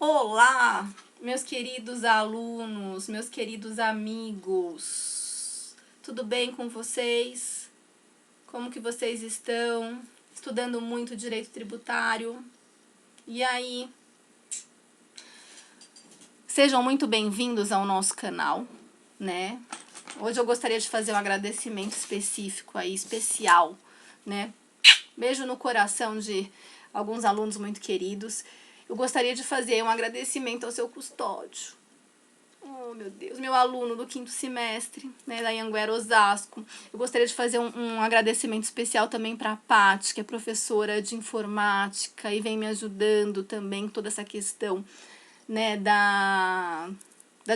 Olá, meus queridos alunos, meus queridos amigos, tudo bem com vocês? Como que vocês estão? Estudando muito direito tributário? E aí? Sejam muito bem-vindos ao nosso canal, né? Hoje eu gostaria de fazer um agradecimento especial, né? Beijo no coração de alguns alunos muito queridos. Eu gostaria de fazer um agradecimento ao seu custódio. Oh, meu Deus, meu aluno do 5º semestre, né, da Anhanguera Osasco. Eu gostaria de fazer um agradecimento especial também para a Paty, que é professora de informática e vem me ajudando também em toda essa questão, né, da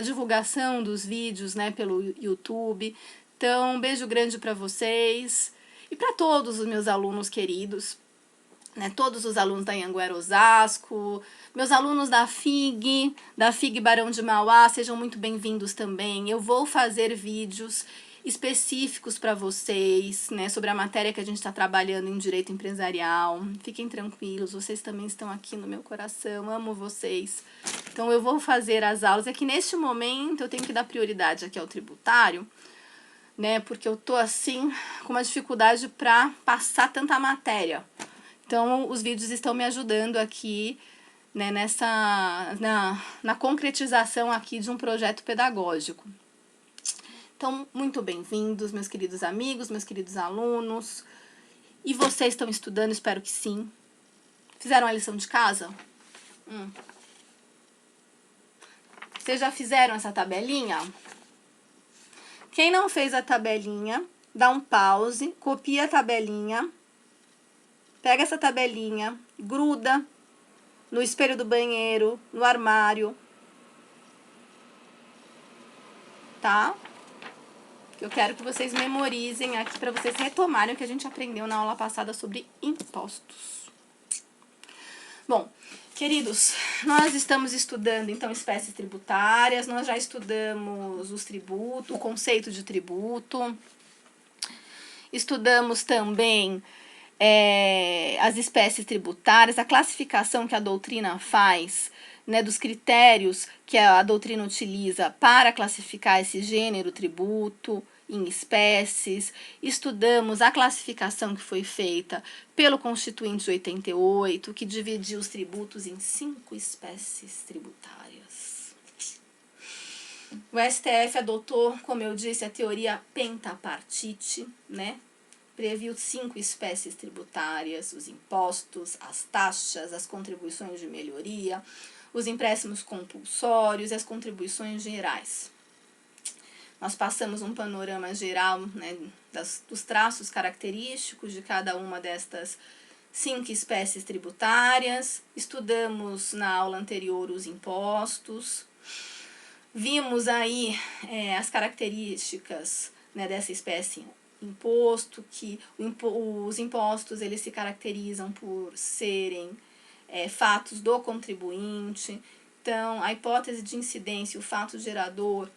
divulgação dos vídeos, né, pelo YouTube. Então, um beijo grande para vocês e para todos os meus alunos queridos. Né, todos os alunos da Anhanguera Osasco, meus alunos da FIG Barão de Mauá, sejam muito bem-vindos também. Eu vou fazer vídeos específicos para vocês, né, sobre a matéria que a gente está trabalhando em Direito Empresarial. Fiquem tranquilos, vocês também estão aqui no meu coração, amo vocês. Então eu vou fazer as aulas, é que neste momento eu tenho que dar prioridade aqui ao tributário, né, porque eu tô assim com uma dificuldade para passar tanta matéria. Então, os vídeos estão me ajudando aqui, né, na concretização aqui de um projeto pedagógico. Então, muito bem-vindos, meus queridos amigos, meus queridos alunos. E vocês estão estudando? Espero que sim. Fizeram a lição de casa? Vocês já fizeram essa tabelinha? Quem não fez a tabelinha, dá um pause, copia a tabelinha. Pega essa tabelinha, gruda no espelho do banheiro, no armário, tá? Eu quero que vocês memorizem aqui para vocês retomarem o que a gente aprendeu na aula passada sobre impostos. Bom, queridos, nós estamos estudando, então, espécies tributárias, nós já estudamos os tributos, o conceito de tributo, estudamos também as espécies tributárias, a classificação que a doutrina faz, né, dos critérios que a doutrina utiliza para classificar esse gênero tributo em espécies. Estudamos a classificação que foi feita pelo Constituinte de 88, que dividiu os tributos em 5 espécies tributárias. O STF adotou, como eu disse, a teoria pentapartite, né? Previu 5 espécies tributárias: os impostos, as taxas, as contribuições de melhoria, os empréstimos compulsórios e as contribuições gerais. Nós passamos um panorama geral, né, dos traços característicos de cada uma destas 5 espécies tributárias, estudamos na aula anterior os impostos, vimos aí as características, né, dessa espécie imposto, que os impostos eles se caracterizam por serem fatos do contribuinte. Então, a hipótese de incidência, o fato gerador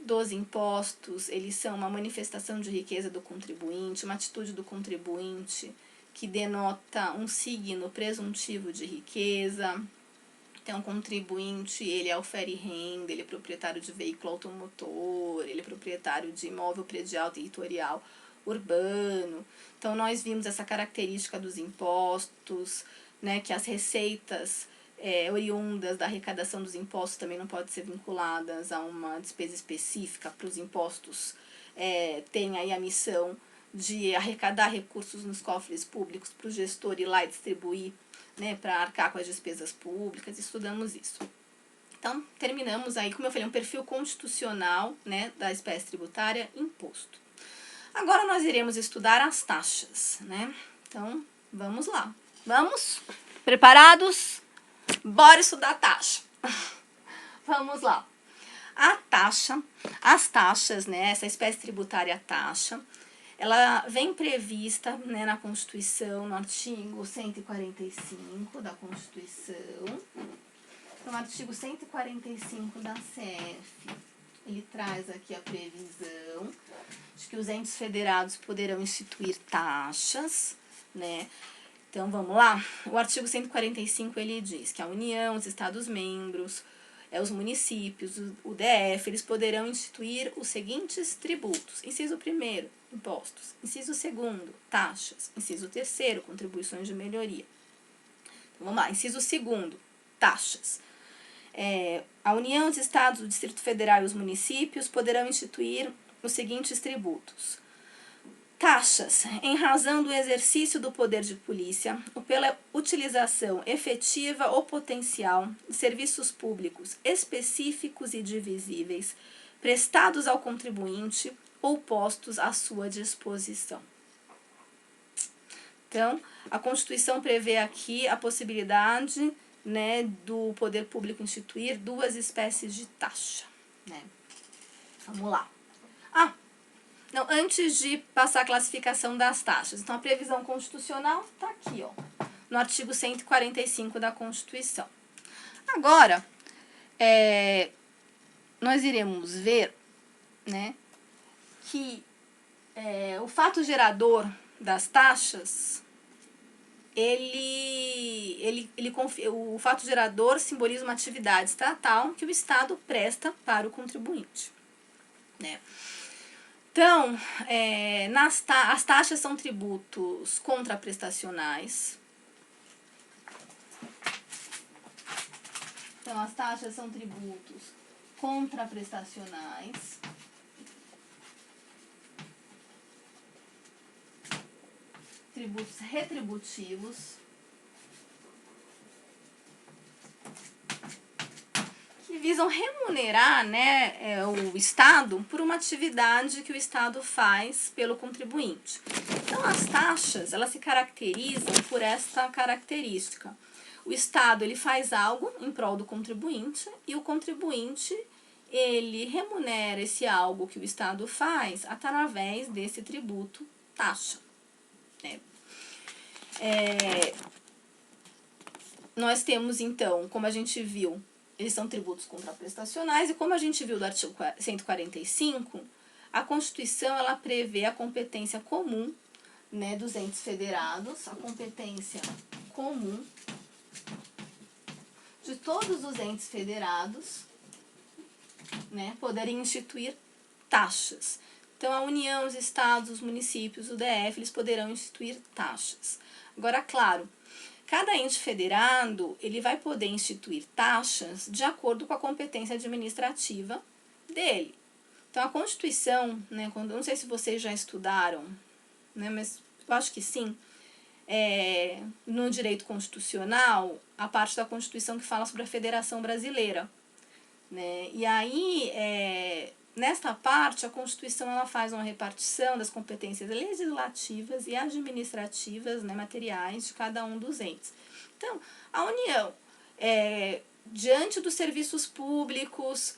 dos impostos, eles são uma manifestação de riqueza do contribuinte, uma atitude do contribuinte que denota um signo presuntivo de riqueza. Então, o contribuinte, ele ofere renda, ele é proprietário de veículo automotor, ele é proprietário de imóvel predial territorial urbano. Então, nós vimos essa característica dos impostos, né, que as receitas oriundas da arrecadação dos impostos também não podem ser vinculadas a uma despesa específica. Para os impostos, tem aí a missão de arrecadar recursos nos cofres públicos para o gestor ir lá e distribuir, né, para arcar com as despesas públicas. Estudamos isso. Então, terminamos aí, como eu falei, um perfil constitucional, né, da espécie tributária, imposto. Agora nós iremos estudar as taxas, né? Então, vamos lá. Vamos? Preparados? Bora estudar a taxa. Vamos lá. A taxa, as taxas, né, essa espécie tributária taxa, ela vem prevista, né, na Constituição, no artigo 145 da Constituição. No artigo 145 da CF, ele traz aqui a previsão de que os entes federados poderão instituir taxas, né, Então, vamos lá? O artigo 145, ele diz que a União, os Estados-membros, os municípios, o DF, eles poderão instituir os seguintes tributos. Inciso 1º, impostos. Inciso 2º, taxas. Inciso 3º, contribuições de melhoria. Então, vamos lá. Inciso 2º, taxas. A União, os Estados, o Distrito Federal e os municípios poderão instituir os seguintes tributos. Taxas, em razão do exercício do poder de polícia ou pela utilização efetiva ou potencial de serviços públicos específicos e divisíveis prestados ao contribuinte ou postos à sua disposição. Então, a Constituição prevê aqui a possibilidade, né, do poder público instituir duas espécies de taxa, né? Vamos lá. Não, antes de passar a classificação das taxas. Então, a previsão constitucional está aqui, ó, no artigo 145 da Constituição. Agora, nós iremos ver, né, que o fato gerador das taxas, o fato gerador simboliza uma atividade estatal que o Estado presta para o contribuinte, né? Então, as taxas são tributos contraprestacionais. Então, as taxas são tributos contraprestacionais. Tributos retributivos. Que visam remunerar, né, o Estado por uma atividade que o Estado faz pelo contribuinte. Então, as taxas, elas se caracterizam por esta característica. O Estado, ele faz algo em prol do contribuinte e o contribuinte, ele remunera esse algo que o Estado faz através desse tributo taxa, né? Nós temos, então, como a gente viu, eles são tributos contraprestacionais, e como a gente viu do artigo 145, a Constituição, ela prevê a competência comum, né, dos entes federados, a competência comum de todos os entes federados, né, poderem instituir taxas. Então, a União, os Estados, os municípios, o DF, eles poderão instituir taxas. Agora, claro, cada ente federado, ele vai poder instituir taxas de acordo com a competência administrativa dele. Então, a Constituição, né, não sei se vocês já estudaram, né, mas eu acho que sim, no direito constitucional, a parte da Constituição que fala sobre a Federação Brasileira, né, e aí, nesta parte, a Constituição, ela faz uma repartição das competências legislativas e administrativas, né, materiais de cada um dos entes. Então, a União, diante dos serviços públicos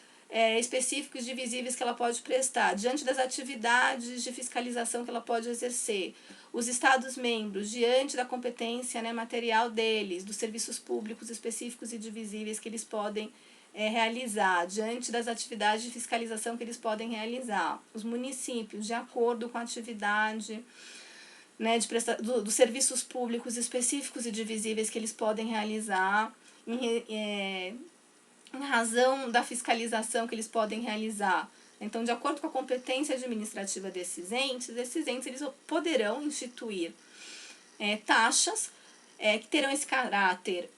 específicos e divisíveis que ela pode prestar, diante das atividades de fiscalização que ela pode exercer, os Estados-membros, diante da competência, né, material deles, dos serviços públicos específicos e divisíveis que eles podem realizar, diante das atividades de fiscalização que eles podem realizar, os municípios, de acordo com a atividade, né, dos serviços públicos específicos e divisíveis que eles podem realizar, em razão da fiscalização que eles podem realizar. Então, de acordo com a competência administrativa desses entes eles poderão instituir taxas que terão esse caráter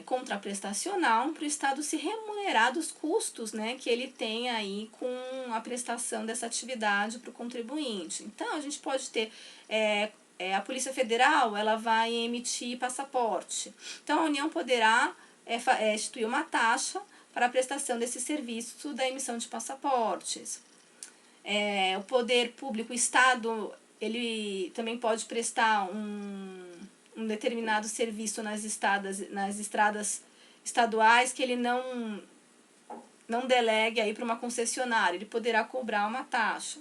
contraprestacional para o Estado se remunerar dos custos, né, que ele tem aí com a prestação dessa atividade para o contribuinte. Então, a gente pode ter a Polícia Federal, ela vai emitir passaporte. Então, a União poderá instituir uma taxa para a prestação desse serviço da emissão de passaportes. O poder público, o Estado, ele também pode prestar um determinado serviço nas estradas estaduais que ele não delegue aí para uma concessionária, ele poderá cobrar uma taxa.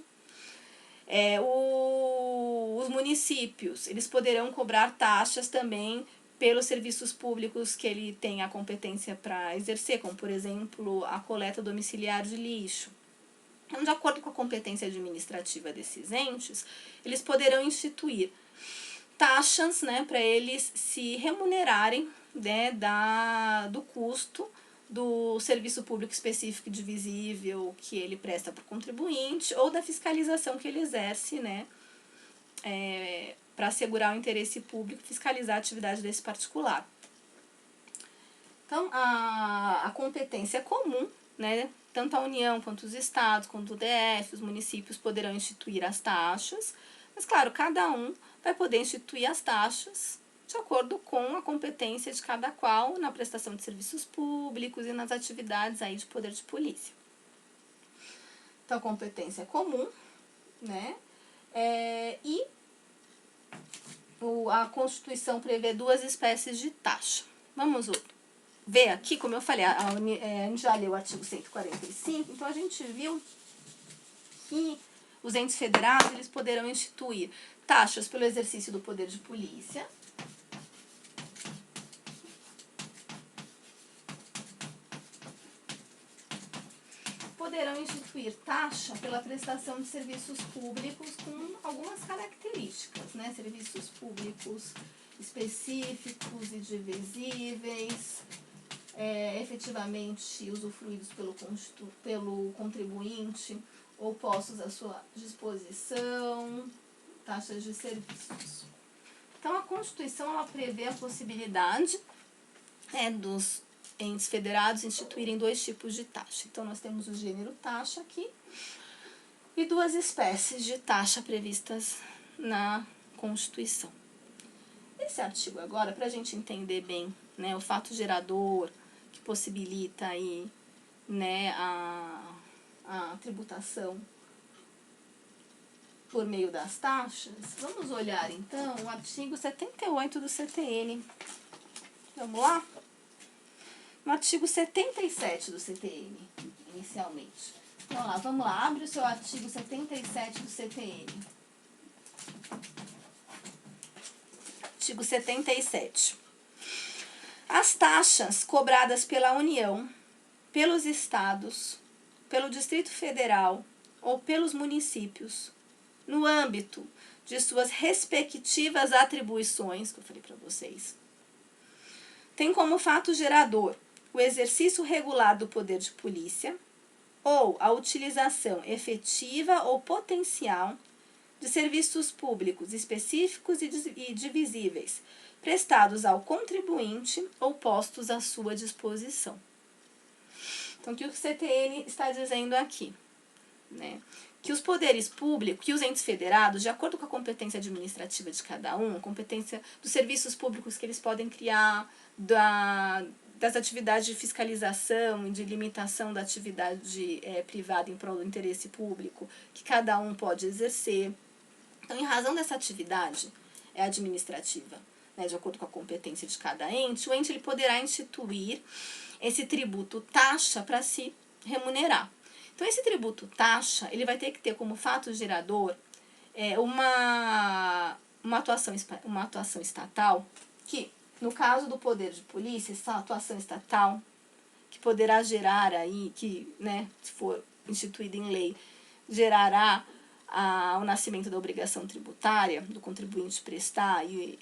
Os municípios, eles poderão cobrar taxas também pelos serviços públicos que ele tem a competência para exercer, como, por exemplo, a coleta domiciliar de lixo. Então, de acordo com a competência administrativa desses entes, eles poderão instituir taxas, né, para eles se remunerarem, né, do custo do serviço público específico e divisível que ele presta para o contribuinte ou da fiscalização que ele exerce, né, para assegurar o interesse público e fiscalizar a atividade desse particular. Então, a competência é comum, né, tanto a União quanto os estados, quanto o DF, os municípios poderão instituir as taxas, mas, claro, cada um vai poder instituir as taxas de acordo com a competência de cada qual na prestação de serviços públicos e nas atividades aí de poder de polícia. Então, a competência é comum, né? E a Constituição prevê 2 espécies de taxa. Vamos ver aqui, como eu falei, a gente já leu o artigo 145, então a gente viu que os entes federados eles poderão instituir taxas pelo exercício do poder de polícia, poderão instituir taxa pela prestação de serviços públicos com algumas características, né? Serviços públicos específicos e divisíveis, efetivamente usufruídos pelo contribuinte ou postos à sua disposição, taxas de serviços. Então, a Constituição ela prevê a possibilidade dos entes federados instituírem 2 tipos de taxa. Então, nós temos o gênero taxa aqui e 2 espécies de taxa previstas na Constituição. Esse artigo agora, para a gente entender bem, né, o fato gerador que possibilita aí, né, a tributação por meio das taxas, vamos olhar então o artigo 78 do CTN. Vamos lá? No artigo 77 do CTN, inicialmente. Então, vamos lá, abre o seu artigo 77 do CTN. Artigo 77. As taxas cobradas pela União, pelos estados, pelo Distrito Federal ou pelos municípios, no âmbito de suas respectivas atribuições, que eu falei para vocês, tem como fato gerador o exercício regular do poder de polícia ou a utilização efetiva ou potencial de serviços públicos específicos e divisíveis prestados ao contribuinte ou postos à sua disposição. Então, o que o CTN está dizendo aqui? Né? Que os poderes públicos e os entes federados, de acordo com a competência administrativa de cada um, a competência dos serviços públicos que eles podem criar, das atividades de fiscalização e de limitação da atividade privada em prol do interesse público, que cada um pode exercer. Então, em razão dessa atividade administrativa, né, de acordo com a competência de cada ente, o ente ele poderá instituir esse tributo taxa para se remunerar. Então, esse tributo taxa, ele vai ter que ter como fato gerador uma atuação estatal, que, no caso do poder de polícia, essa atuação estatal, que poderá gerar aí, que, né, se for instituída em lei, gerará o nascimento da obrigação tributária do contribuinte prestar e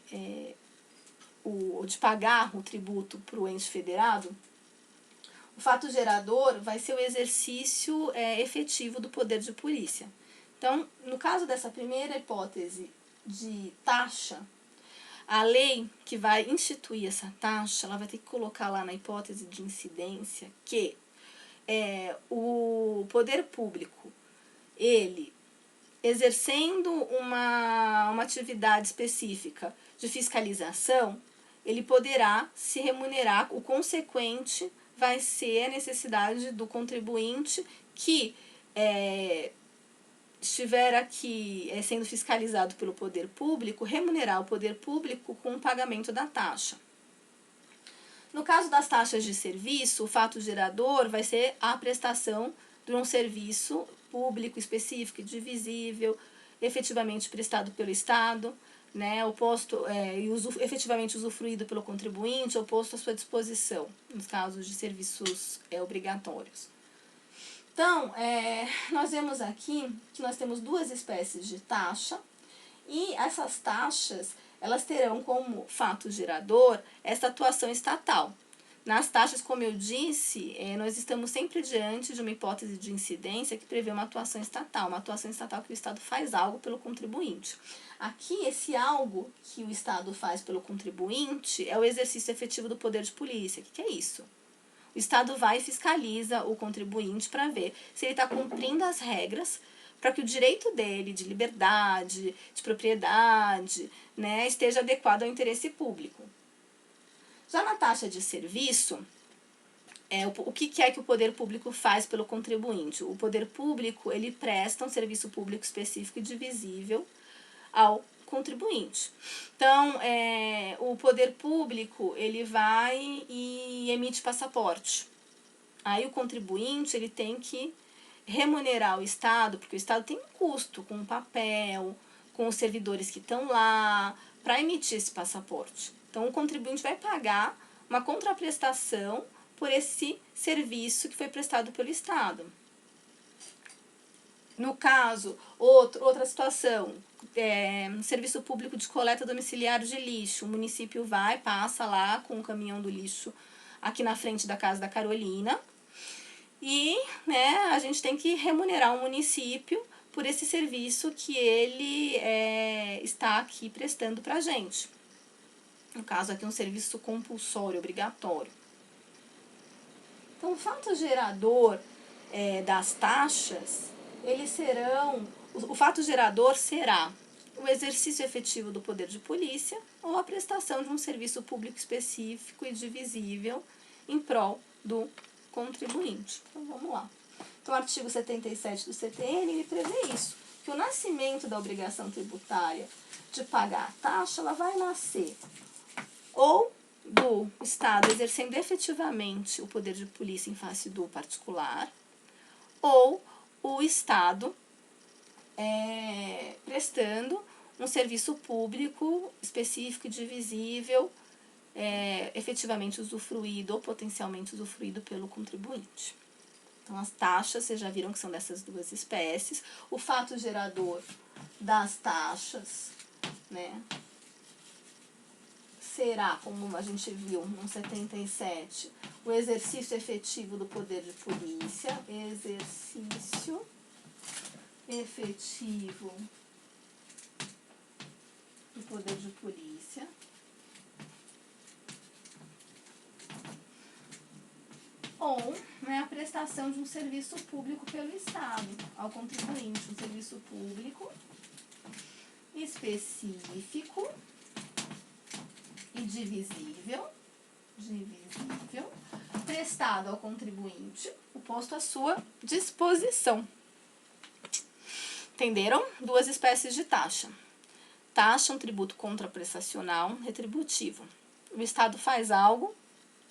de pagar o tributo para o ente federado. O fato gerador vai ser o exercício efetivo do poder de polícia. Então, no caso dessa primeira hipótese de taxa, a lei que vai instituir essa taxa, ela vai ter que colocar lá na hipótese de incidência que o poder público, ele exercendo uma atividade específica de fiscalização, ele poderá se remunerar, o consequente vai ser a necessidade do contribuinte que estiver aqui sendo fiscalizado pelo poder público, remunerar o poder público com o pagamento da taxa. No caso das taxas de serviço, o fato gerador vai ser a prestação de um serviço público específico e divisível, efetivamente prestado pelo Estado, né, efetivamente usufruído pelo contribuinte ou posto à sua disposição, nos casos de serviços obrigatórios. Então, nós vemos aqui que nós temos 2 espécies de taxa, e essas taxas, elas terão como fato gerador essa atuação estatal. Nas taxas, como eu disse, nós estamos sempre diante de uma hipótese de incidência que prevê uma atuação estatal que o Estado faz algo pelo contribuinte. Aqui, esse algo que o Estado faz pelo contribuinte é o exercício efetivo do poder de polícia. O que é isso? O Estado vai e fiscaliza o contribuinte para ver se ele está cumprindo as regras para que o direito dele de liberdade, de propriedade, né, esteja adequado ao interesse público. Já na taxa de serviço, o que é que o poder público faz pelo contribuinte? O poder público, ele presta um serviço público específico e divisível ao contribuinte. Então, o poder público, ele vai e emite passaporte. Aí o contribuinte, ele tem que remunerar o Estado, porque o Estado tem um custo com o papel, com os servidores que estão lá, para emitir esse passaporte. Então, o contribuinte vai pagar uma contraprestação por esse serviço que foi prestado pelo Estado. No caso, outra situação, serviço público de coleta domiciliar de lixo. O município vai, passa lá com o caminhão do lixo aqui na frente da casa da Carolina e, né, a gente tem que remunerar o município por esse serviço que ele está aqui prestando para a gente. No caso aqui, um serviço compulsório, obrigatório. Então, o fato gerador das taxas, eles serão... O fato gerador será o exercício efetivo do poder de polícia ou a prestação de um serviço público específico e divisível em prol do contribuinte. Então, vamos lá. Então, o artigo 77 do CTN, ele prevê isso, que o nascimento da obrigação tributária de pagar a taxa, ela vai nascer ou do Estado exercendo efetivamente o poder de polícia em face do particular, ou o Estado prestando um serviço público específico e divisível, efetivamente usufruído ou potencialmente usufruído pelo contribuinte. Então, as taxas, vocês já viram que são dessas duas espécies. O fato gerador das taxas, né, será, como a gente viu no 77, o exercício efetivo do poder de polícia, exercício efetivo do poder de polícia, ou, né, a prestação de um serviço público pelo Estado ao contribuinte, um serviço público específico e divisível, prestado ao contribuinte, o posto à sua disposição. Entenderam? Duas espécies de taxa. Taxa, um tributo contraprestacional, retributivo. O Estado faz algo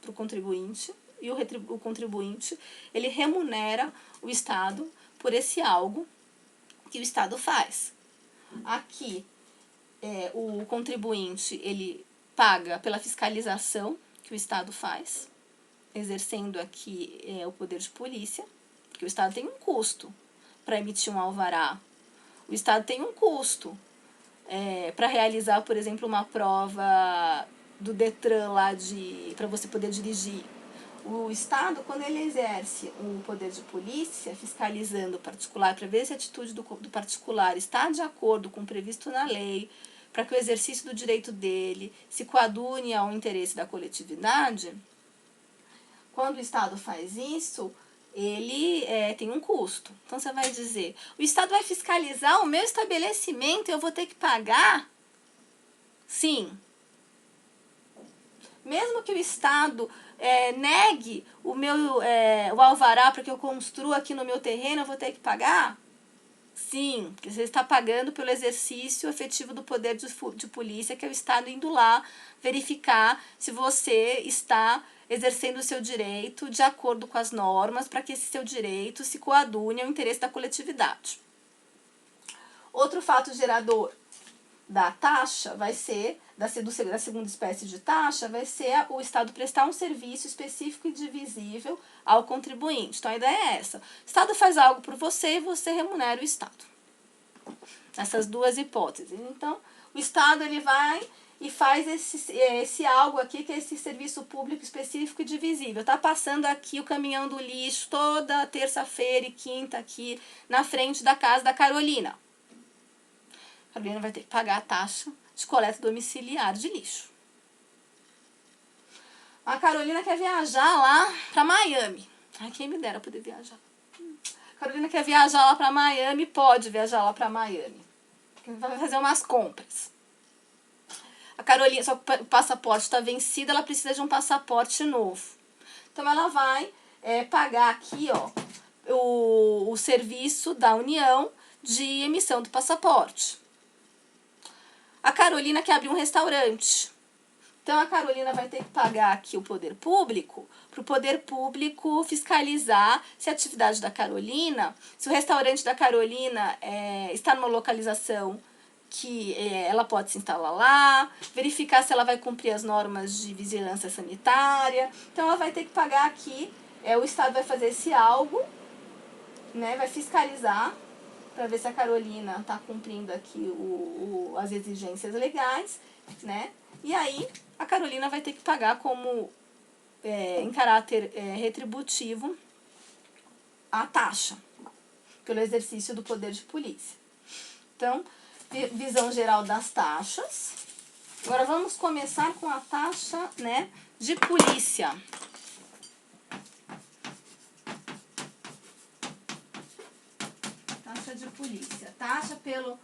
para o contribuinte e o contribuinte, ele remunera o Estado por esse algo que o Estado faz. Aqui, o contribuinte, ele paga pela fiscalização que o Estado faz, exercendo aqui o poder de polícia, porque o Estado tem um custo para emitir um alvará. O Estado tem um custo para realizar, por exemplo, uma prova do Detran lá para você poder dirigir. O Estado, quando ele exerce o poder de polícia, fiscalizando o particular, para ver se a atitude do particular está de acordo com o previsto na lei, para que o exercício do direito dele se coadune ao interesse da coletividade, quando o Estado faz isso, ele tem um custo. Então, você vai dizer, o Estado vai fiscalizar o meu estabelecimento e eu vou ter que pagar? Sim. Mesmo que o Estado negue o alvará para que eu construa aqui no meu terreno, eu vou ter que pagar? Sim, porque você está pagando pelo exercício efetivo do poder de polícia, que é o Estado indo lá verificar se você está exercendo o seu direito de acordo com as normas para que esse seu direito se coadune ao interesse da coletividade. Outro fato gerador da taxa vai ser, da segunda espécie de taxa, vai ser o Estado prestar um serviço específico e divisível ao contribuinte. Então, a ideia é essa. O Estado faz algo por você e você remunera o Estado. Essas duas hipóteses. Então, o Estado ele vai e faz esse algo aqui, que é esse serviço público específico e divisível. Tá passando aqui o caminhão do lixo toda terça-feira e quinta aqui na frente da casa da Carolina. A Carolina vai ter que pagar a taxa de coleta domiciliar de lixo. A Carolina quer viajar lá para Miami. Ai, quem me dera poder viajar. A Carolina quer viajar lá para Miami, pode viajar lá para Miami. Vai fazer umas compras. A Carolina, só que o passaporte está vencido, ela precisa de um passaporte novo. Então ela vai pagar aqui, ó, o serviço da União de emissão do passaporte. A Carolina quer abrir um restaurante. Então a Carolina vai ter que pagar aqui o poder público, para o poder público fiscalizar se a atividade da Carolina, se o restaurante da Carolina está numa localização que ela pode se instalar lá, verificar se ela vai cumprir as normas de vigilância sanitária. Então ela vai ter que pagar aqui, o Estado vai fazer esse algo, né, vai fiscalizar para ver se a Carolina está cumprindo aqui as exigências legais, né? E aí a Carolina vai ter que pagar como em caráter retributivo a taxa pelo exercício do poder de polícia. Então, visão geral das taxas. Agora vamos começar com a taxa, né, de polícia. Taxa de polícia. Taxa pelo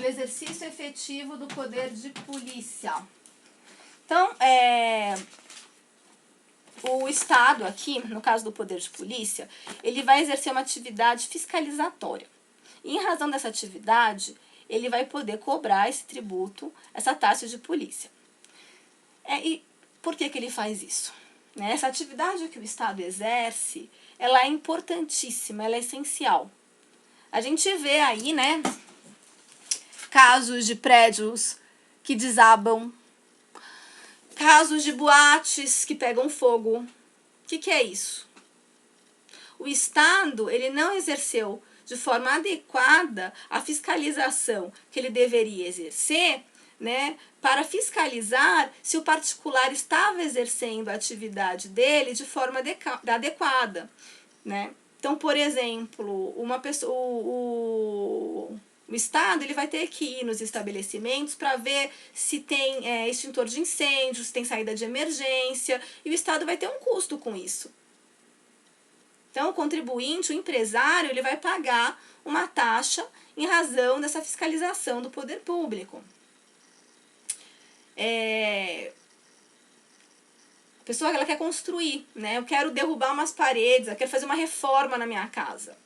exercício efetivo do poder de polícia. Então, o Estado aqui, no caso do poder de polícia, ele vai exercer uma atividade fiscalizatória. E, em razão dessa atividade, ele vai poder cobrar esse tributo, essa taxa de polícia. E por que ele faz isso? Né? Essa atividade que o Estado exerce, ela é importantíssima, ela é essencial. A gente vê aí, né, casos de prédios que desabam, casos de boates que pegam fogo. O que é isso? O Estado, ele não exerceu de forma adequada a fiscalização que ele deveria exercer, né, para fiscalizar se o particular estava exercendo a atividade dele de forma adequada, né? Então, por exemplo, uma pessoa, o Estado, ele vai ter que ir nos estabelecimentos para ver se tem extintor de incêndio, se tem saída de emergência, e o Estado vai ter um custo com isso. Então, o contribuinte, o empresário, ele vai pagar uma taxa em razão dessa fiscalização do poder público. A pessoa, ela quer construir, né? Eu quero derrubar umas paredes, eu quero fazer uma reforma na minha casa.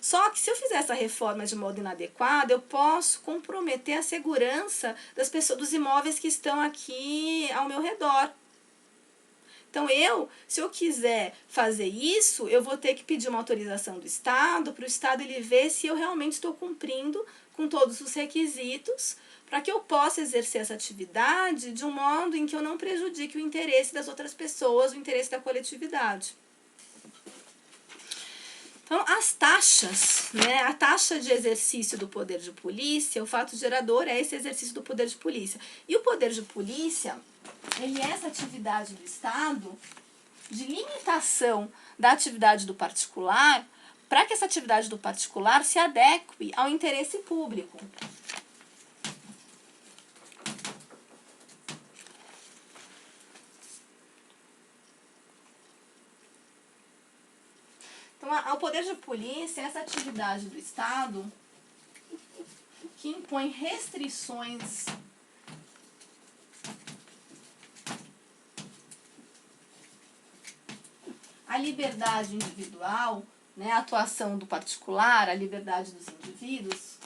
Só que se eu fizer essa reforma de modo inadequado, eu posso comprometer a segurança das pessoas, dos imóveis que estão aqui ao meu redor. Então, se eu quiser fazer isso, eu vou ter que pedir uma autorização do Estado, para o Estado ele ver se eu realmente estou cumprindo com todos os requisitos, para que eu possa exercer essa atividade de um modo em que eu não prejudique o interesse das outras pessoas, o interesse da coletividade. Então, as taxas, né, a taxa de exercício do poder de polícia, o fato gerador é esse exercício do poder de polícia. E o poder de polícia, ele é essa atividade do Estado de limitação da atividade do particular, para que essa atividade do particular se adeque ao interesse público. Então, o poder de polícia é essa atividade do Estado que impõe restrições à liberdade individual, né, a atuação do particular, a liberdade dos indivíduos,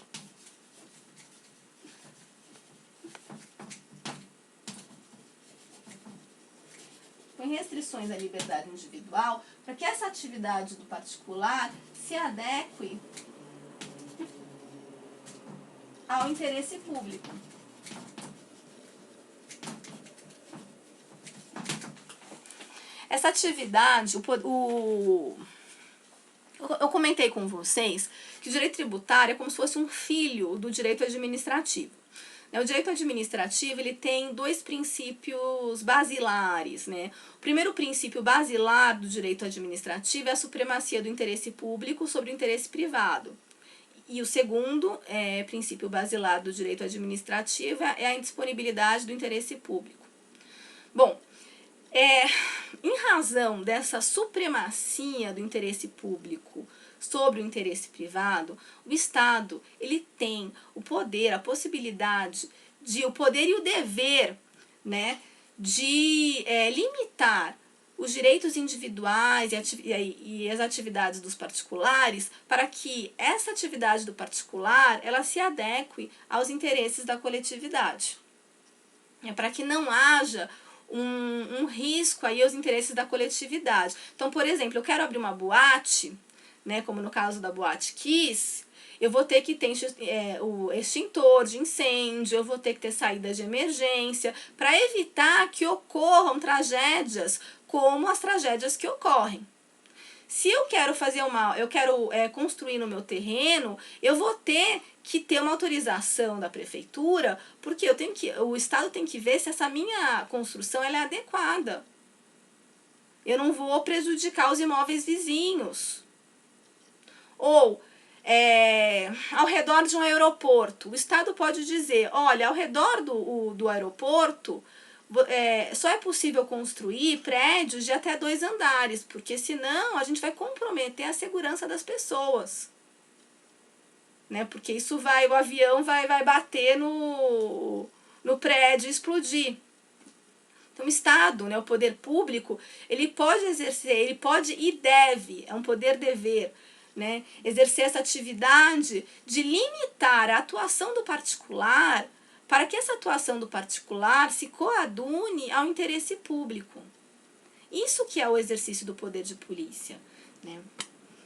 põe restrições à liberdade individual para que essa atividade do particular se adeque ao interesse público. Essa atividade, eu comentei com vocês que o direito tributário é como se fosse um filho do direito administrativo. O direito administrativo ele tem dois princípios basilares, né? O primeiro princípio basilar do direito administrativo é a supremacia do interesse público sobre o interesse privado. E o segundo princípio basilar do direito administrativo é a indisponibilidade do interesse público. Bom, em razão dessa supremacia do interesse público sobre o interesse privado, o Estado ele tem o poder, a possibilidade, o poder e o dever, né, de limitar os direitos individuais e as atividades dos particulares para que essa atividade do particular ela se adeque aos interesses da coletividade. Para que não haja um risco aí aos interesses da coletividade. Então, por exemplo, eu quero abrir uma boate, né, como no caso da Boate Kiss, eu vou ter que ter o extintor de incêndio, eu vou ter que ter saída de emergência, para evitar que ocorram tragédias como as tragédias que ocorrem. Se eu quero construir no meu terreno, eu vou ter que ter uma autorização da prefeitura, porque o Estado tem que ver se essa minha construção ela é adequada. Eu não vou prejudicar os imóveis vizinhos. Ou, ao redor de um aeroporto, o Estado pode dizer, olha, ao redor do aeroporto, só é possível construir prédios de até 2 andares, porque senão a gente vai comprometer a segurança das pessoas. Né? Porque o avião vai bater no prédio e explodir. Então, o Estado, né, o poder público, ele pode exercer, ele pode e deve, é um poder-dever, né, exercer essa atividade de limitar a atuação do particular para que essa atuação do particular se coadune ao interesse público. Isso que é o exercício do poder de polícia, né?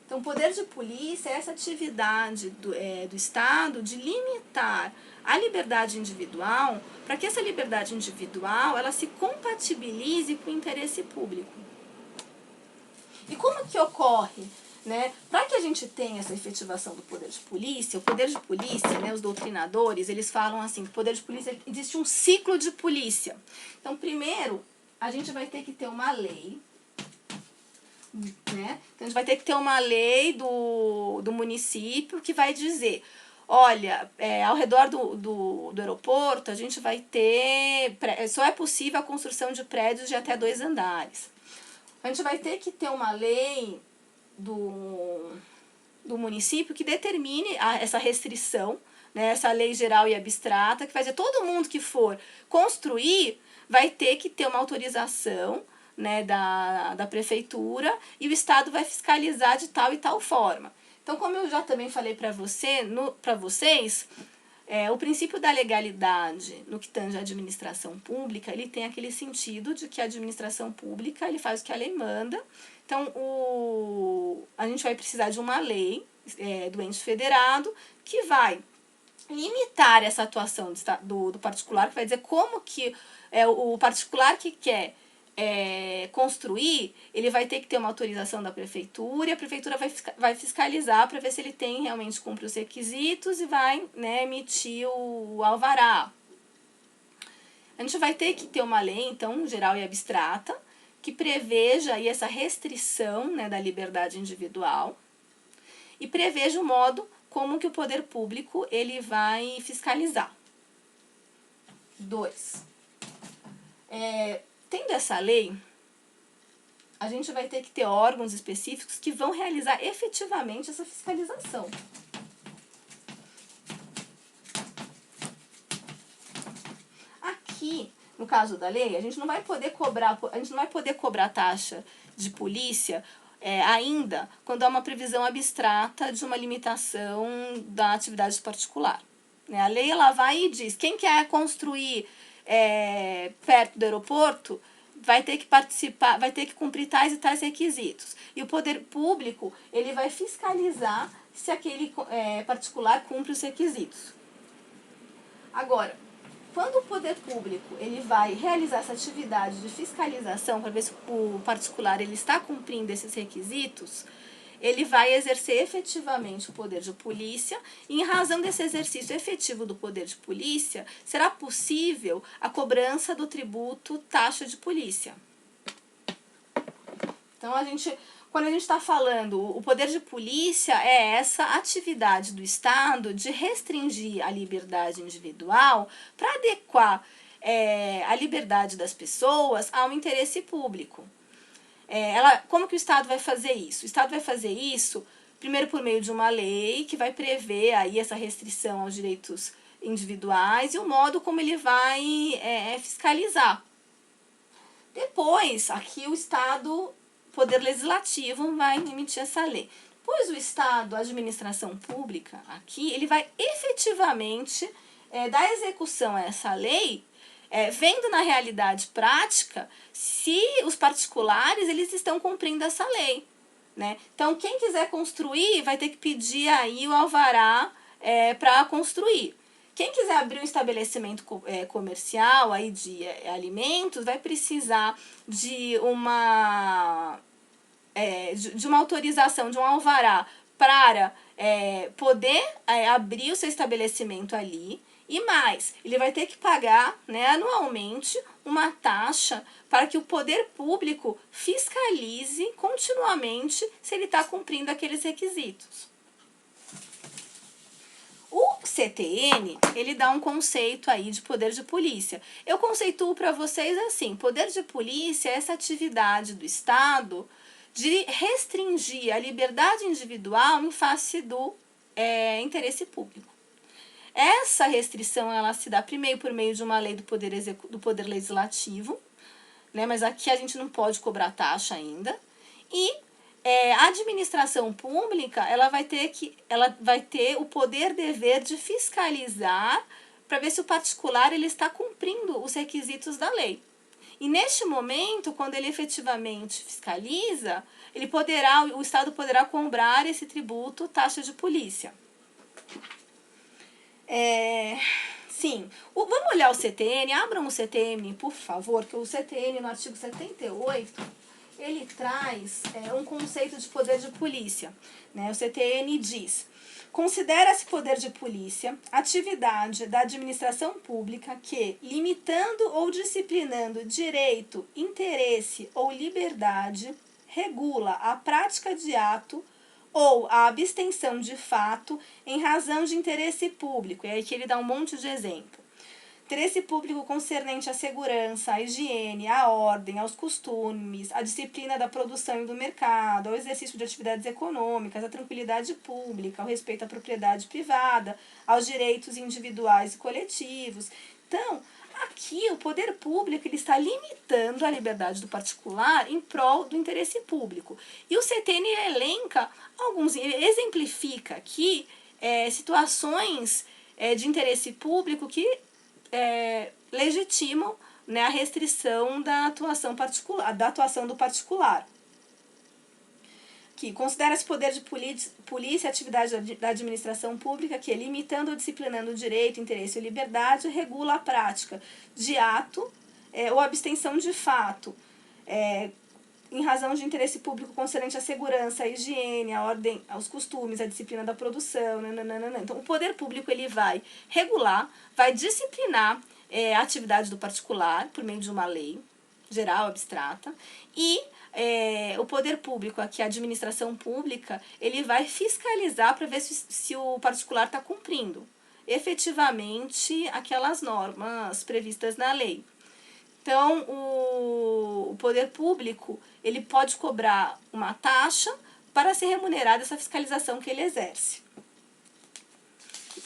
Então, o poder de polícia é essa atividade do Estado de limitar a liberdade individual para que essa liberdade individual ela se compatibilize com o interesse público. E como que ocorre? Né? Para que a gente tenha essa efetivação do poder de polícia, o poder de polícia, né, os doutrinadores, eles falam assim, que o poder de polícia, existe um ciclo de polícia. Então, primeiro, a gente vai ter que ter uma lei, né? Então, a gente vai ter que ter uma lei do município que vai dizer, olha, ao redor do aeroporto, a gente vai ter, só é possível a construção de prédios de até 2 andares. A gente vai ter que ter uma lei do município que determine essa restrição, né, essa lei geral e abstrata, que vai dizer todo mundo que for construir vai ter que ter uma autorização, né, da prefeitura e o Estado vai fiscalizar de tal e tal forma. Então, como eu já também falei para vocês, o princípio da legalidade no que tange à administração pública, ele tem aquele sentido de que a administração pública ele faz o que a lei manda. Então, a gente vai precisar de uma lei do ente federado que vai limitar essa atuação do particular, que vai dizer como que o particular que quer construir, ele vai ter que ter uma autorização da prefeitura e a prefeitura vai fiscalizar para ver se ele realmente cumpre os requisitos e vai, né, emitir o alvará. A gente vai ter que ter uma lei, então, geral e abstrata, que preveja aí essa restrição, né, da liberdade individual e preveja o modo como que o poder público ele vai fiscalizar. 2. Tendo essa lei, a gente vai ter que ter órgãos específicos que vão realizar efetivamente essa fiscalização. Aqui, no caso da lei, a gente não vai poder cobrar taxa de polícia ainda quando há uma previsão abstrata de uma limitação da atividade particular. Né? A lei ela vai e diz, quem quer construir perto do aeroporto vai ter que participar, vai ter que cumprir tais e tais requisitos. E o poder público ele vai fiscalizar se aquele particular cumpre os requisitos. Agora, quando o poder público ele vai realizar essa atividade de fiscalização para ver se o particular ele está cumprindo esses requisitos, ele vai exercer efetivamente o poder de polícia, e em razão desse exercício efetivo do poder de polícia, será possível a cobrança do tributo taxa de polícia. Então, quando a gente está falando, o poder de polícia é essa atividade do Estado de restringir a liberdade individual para adequar a liberdade das pessoas ao interesse público. Como que o Estado vai fazer isso? O Estado vai fazer isso, primeiro, por meio de uma lei que vai prever aí essa restrição aos direitos individuais e o modo como ele vai fiscalizar. Depois, aqui o Estado, Poder Legislativo, vai emitir essa lei. Pois o Estado, a administração pública, aqui, ele vai efetivamente dar execução a essa lei, vendo na realidade prática se os particulares eles estão cumprindo essa lei, né? Então, quem quiser construir vai ter que pedir aí o alvará para construir. Quem quiser abrir um estabelecimento comercial aí de alimentos vai precisar de uma autorização, de um alvará para poder abrir o seu estabelecimento ali. E mais, ele vai ter que pagar, né, anualmente uma taxa para que o poder público fiscalize continuamente se ele está cumprindo aqueles requisitos. O CTN, ele dá um conceito aí de poder de polícia. Eu conceituo para vocês assim: poder de polícia é essa atividade do Estado de restringir a liberdade individual em face do interesse público. Essa restrição ela se dá primeiro por meio de uma lei do poder legislativo, né? Mas aqui a gente não pode cobrar taxa ainda. E a administração pública ela vai ter o poder dever de fiscalizar para ver se o particular ele está cumprindo os requisitos da lei. E neste momento, quando ele efetivamente fiscaliza, o Estado poderá cobrar esse tributo, taxa de polícia. Sim, vamos olhar o CTN, abram o CTN, por favor, que o CTN, no artigo 78, ele traz um conceito de poder de polícia, né? O CTN diz: considera-se poder de polícia atividade da administração pública que, limitando ou disciplinando direito, interesse ou liberdade, regula a prática de ato ou a abstenção de fato em razão de interesse público. E aí que ele dá um monte de exemplo. Interesse público concernente à segurança, à higiene, à ordem, aos costumes, à disciplina da produção e do mercado, ao exercício de atividades econômicas, à tranquilidade pública, ao respeito à propriedade privada, aos direitos individuais e coletivos. Então, aqui o poder público ele está limitando a liberdade do particular em prol do interesse público. E o CTN elenca ele exemplifica aqui situações de interesse público que legitimam, né, a restrição da atuação do particular. Que considera-se poder de polícia a atividade da administração pública que, limitando ou disciplinando o direito, interesse ou liberdade, regula a prática de ato ou abstenção de fato, em razão de interesse público concernente à segurança, à higiene, à ordem, aos costumes, à disciplina da produção. Nananana. Então, o poder público ele vai regular, vai disciplinar a atividade do particular por meio de uma lei geral, abstrata, e o poder público, aqui a administração pública, ele vai fiscalizar para ver se o particular está cumprindo efetivamente aquelas normas previstas na lei. Então, o poder público ele pode cobrar uma taxa para ser remunerado essa fiscalização que ele exerce.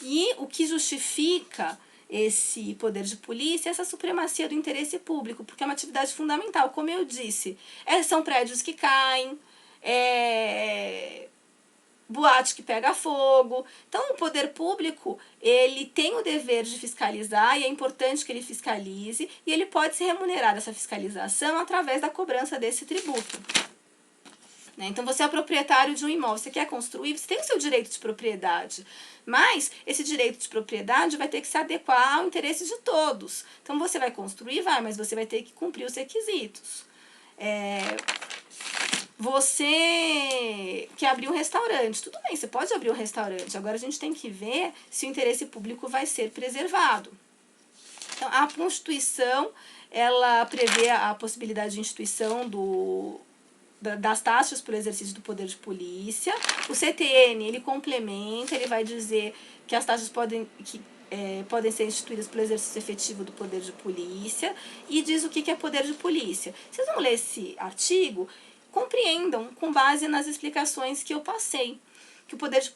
E o que justifica esse poder de polícia, essa supremacia do interesse público, porque é uma atividade fundamental, como eu disse, são prédios que caem, boate que pega fogo. Então, o poder público, ele tem o dever de fiscalizar, e é importante que ele fiscalize, e ele pode se remunerar dessa fiscalização através da cobrança desse tributo. Então, você é proprietário de um imóvel, você quer construir, você tem o seu direito de propriedade, mas esse direito de propriedade vai ter que se adequar ao interesse de todos. Então, você vai construir, mas você vai ter que cumprir os requisitos. você quer abrir um restaurante. Tudo bem, você pode abrir um restaurante. Agora a gente tem que ver se o interesse público vai ser preservado. Então, a Constituição, ela prevê a possibilidade de instituição das taxas para o exercício do poder de polícia. O CTN, ele complementa, ele vai dizer que as taxas podem ser instituídas pelo exercício efetivo do poder de polícia e diz o que é poder de polícia. Vocês vão ler esse artigo, compreendam com base nas explicações que eu passei, que o poder de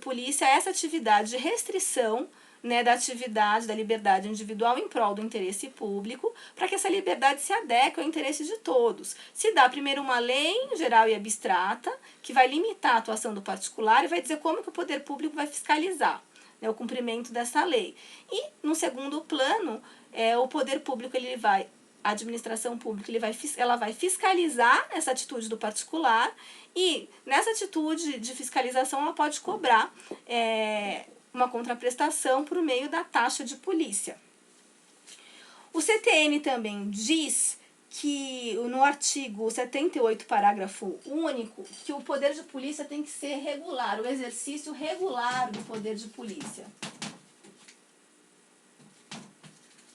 polícia é essa atividade de restrição, né, da atividade, da liberdade individual em prol do interesse público, para que essa liberdade se adeque ao interesse de todos. Se dá primeiro uma lei geral e abstrata, que vai limitar a atuação do particular e vai dizer como que o poder público vai fiscalizar, né, o cumprimento dessa lei. E, no segundo plano, o poder público, a administração pública, ela vai fiscalizar essa atitude do particular e, nessa atitude de fiscalização, ela pode cobrar uma contraprestação por meio da taxa de polícia. O CTN também diz que, no artigo 78, parágrafo único, que o poder de polícia tem que ser regular, o exercício regular do poder de polícia.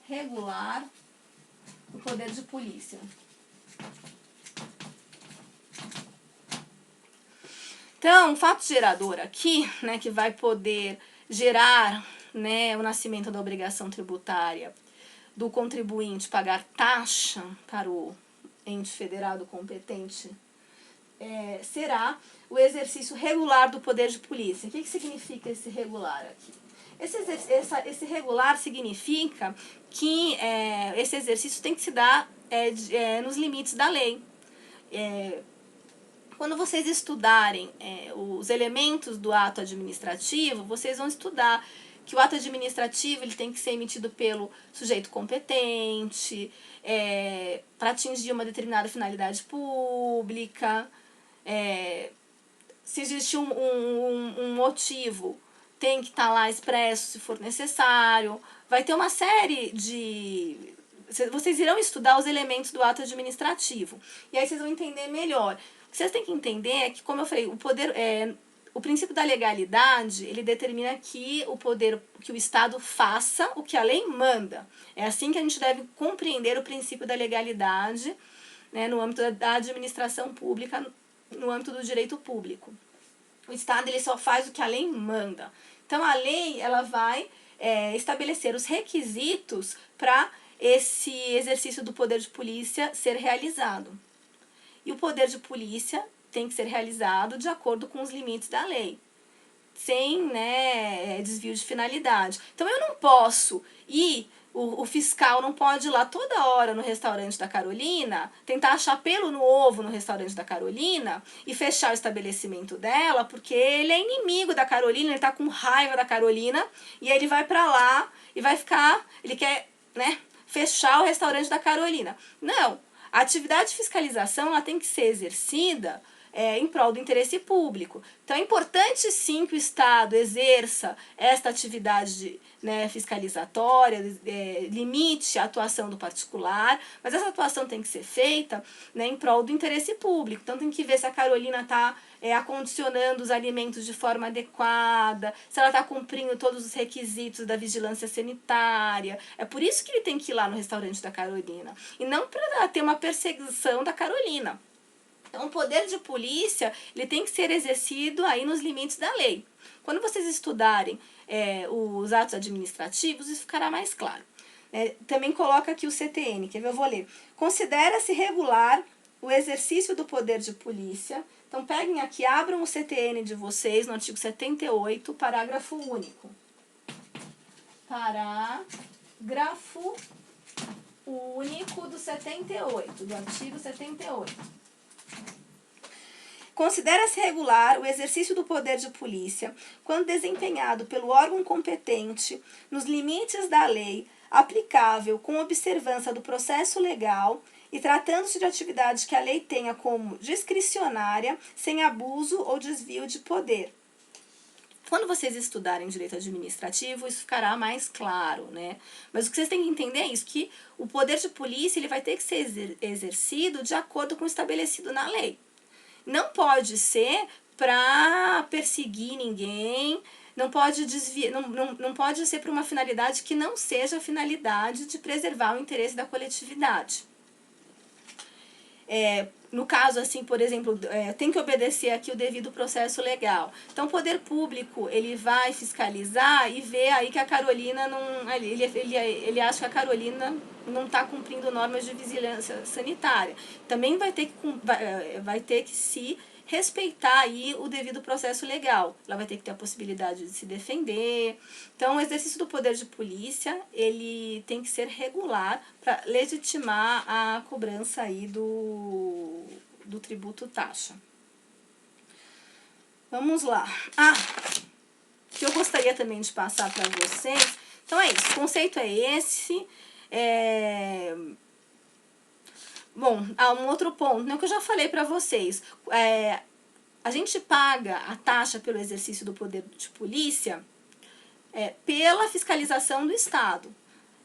Regular o poder de polícia. Então, um fato gerador aqui, né, que vai poder gerar, né, o nascimento da obrigação tributária do contribuinte pagar taxa para o ente federado competente, será o exercício regular do poder de polícia. O que significa esse regular aqui? Esse regular significa que esse exercício tem que se dar nos limites da lei. Quando vocês estudarem os elementos do ato administrativo, vocês vão estudar que o ato administrativo ele tem que ser emitido pelo sujeito competente, para atingir uma determinada finalidade pública. Se existe um motivo, tem que estar lá expresso se for necessário. Vai ter uma série de... Vocês irão estudar os elementos do ato administrativo. E aí vocês vão entender melhor. O que vocês têm que entender é que, como eu falei, o princípio da legalidade, ele determina que o Estado faça o que a lei manda. É assim que a gente deve compreender o princípio da legalidade, né, no âmbito da administração pública, no âmbito do direito público. O Estado ele só faz o que a lei manda. Então, a lei ela vai estabelecer os requisitos para esse exercício do poder de polícia ser realizado. E o poder de polícia tem que ser realizado de acordo com os limites da lei, sem, né, desvio de finalidade. Então, eu não posso ir, o fiscal não pode ir lá toda hora no restaurante da Carolina, tentar achar pelo no ovo no restaurante da Carolina e fechar o estabelecimento dela, porque ele é inimigo da Carolina, ele está com raiva da Carolina, e aí ele vai para lá e vai ficar, ele quer, né, fechar o restaurante da Carolina. Não, a atividade de fiscalização ela tem que ser exercida em prol do interesse público. Então, é importante, sim, que o Estado exerça esta atividade, né, fiscalizatória, limite a atuação do particular, mas essa atuação tem que ser feita, né, em prol do interesse público. Então, tem que ver se a Carolina está acondicionando os alimentos de forma adequada, se ela está cumprindo todos os requisitos da vigilância sanitária. É por isso que ele tem que ir lá no restaurante da Carolina, e não para ter uma perseguição da Carolina. Então, o poder de polícia ele tem que ser exercido aí nos limites da lei. Quando vocês estudarem os atos administrativos, isso ficará mais claro. Também coloca aqui o CTN, que eu vou ler. Considera-se regular o exercício do poder de polícia. Então, peguem aqui, abram o CTN de vocês no artigo 78, parágrafo único. Parágrafo único do 78, do artigo 78. Considera-se regular o exercício do poder de polícia quando desempenhado pelo órgão competente nos limites da lei aplicável com observância do processo legal e tratando-se de atividade que a lei tenha como discricionária, sem abuso ou desvio de poder. Quando vocês estudarem direito administrativo, isso ficará mais claro, né? Mas o que vocês têm que entender é isso, que o poder de polícia ele vai ter que ser exercido de acordo com o estabelecido na lei. Não pode ser para perseguir ninguém, não pode desviar, não pode ser para uma finalidade que não seja a finalidade de preservar o interesse da coletividade. No caso, assim, por exemplo, tem que obedecer aqui o devido processo legal. Então, o poder público, ele vai fiscalizar e ver aí que a Carolina não... Ele acha que a Carolina não está cumprindo normas de vigilância sanitária. Também vai ter que se respeitar aí o devido processo legal. Ela vai ter que ter a possibilidade de se defender. Então, o exercício do poder de polícia, ele tem que ser regular para legitimar a cobrança aí do tributo taxa. Vamos lá. O que eu gostaria também de passar para vocês. Então é isso, o conceito é esse. Bom, um outro ponto, né, que eu já falei para vocês, a gente paga a taxa pelo exercício do poder de polícia pela fiscalização do Estado.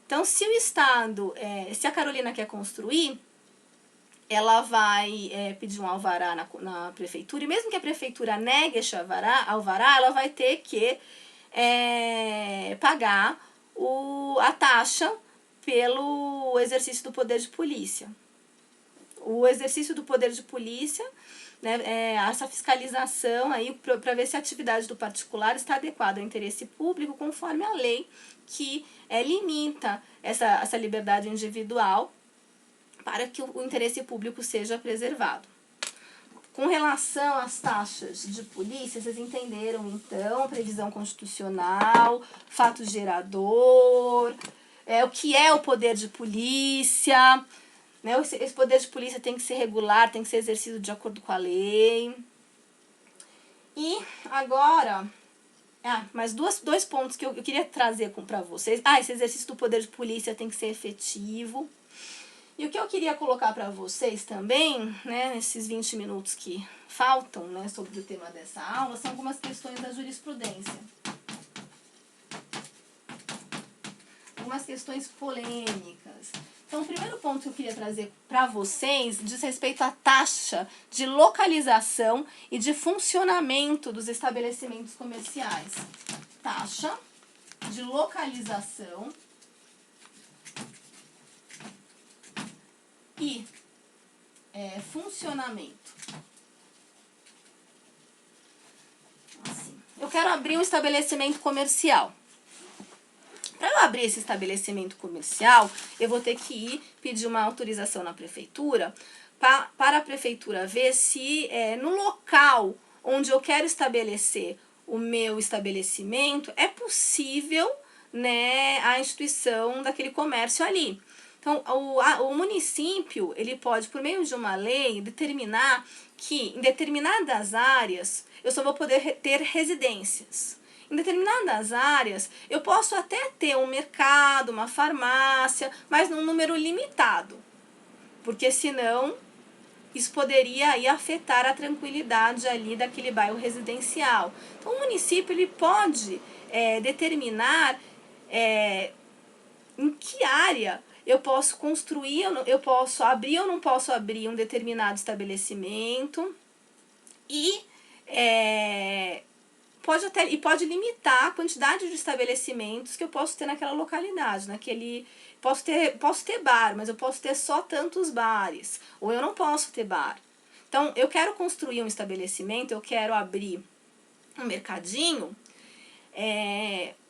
Então, se o Estado, se a Carolina quer construir, ela vai pedir um alvará na prefeitura, e mesmo que a prefeitura negue esse alvará, ela vai ter que pagar a taxa pelo exercício do poder de polícia. O exercício do poder de polícia, né, essa fiscalização aí para ver se a atividade do particular está adequada ao interesse público conforme a lei que limita essa liberdade individual para que o interesse público seja preservado. Com relação às taxas de polícia, vocês entenderam então, previsão constitucional, fato gerador, o que é o poder de polícia, né? Esse poder de polícia tem que ser regular, tem que ser exercido de acordo com a lei. E agora, mais dois pontos que eu queria trazer para vocês. Esse exercício do poder de polícia tem que ser efetivo. E o que eu queria colocar para vocês também, né, nesses 20 minutos que faltam, né, sobre o tema dessa aula, são algumas questões da jurisprudência. Algumas questões polêmicas. Então, o primeiro ponto que eu queria trazer para vocês diz respeito à taxa de localização e de funcionamento dos estabelecimentos comerciais. Taxa de localização e funcionamento. Assim, eu quero abrir um estabelecimento comercial. Para eu abrir esse estabelecimento comercial, eu vou ter que pedir uma autorização na prefeitura para a prefeitura ver se no local onde eu quero estabelecer o meu estabelecimento é possível, né, a instituição daquele comércio ali. Então, o município, ele pode, por meio de uma lei, determinar que em determinadas áreas eu só vou poder ter residências. Em determinadas áreas, eu posso até ter um mercado, uma farmácia, mas num número limitado, porque senão isso poderia aí afetar a tranquilidade ali daquele bairro residencial. Então, o município ele pode determinar em que área eu posso construir, eu posso abrir ou não posso abrir um determinado estabelecimento e pode limitar a quantidade de estabelecimentos que eu posso ter naquela localidade, posso ter bar, mas eu posso ter só tantos bares, ou eu não posso ter bar. Então, eu quero construir um estabelecimento, eu quero abrir um mercadinho,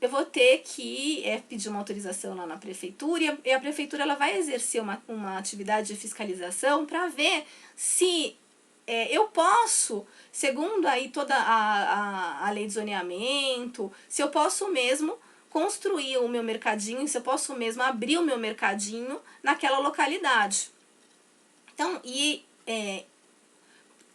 eu vou ter que pedir uma autorização lá na prefeitura, e a prefeitura ela vai exercer uma atividade de fiscalização para ver se eu posso, segundo aí toda a lei de zoneamento, se eu posso mesmo construir o meu mercadinho, se eu posso mesmo abrir o meu mercadinho naquela localidade. Então,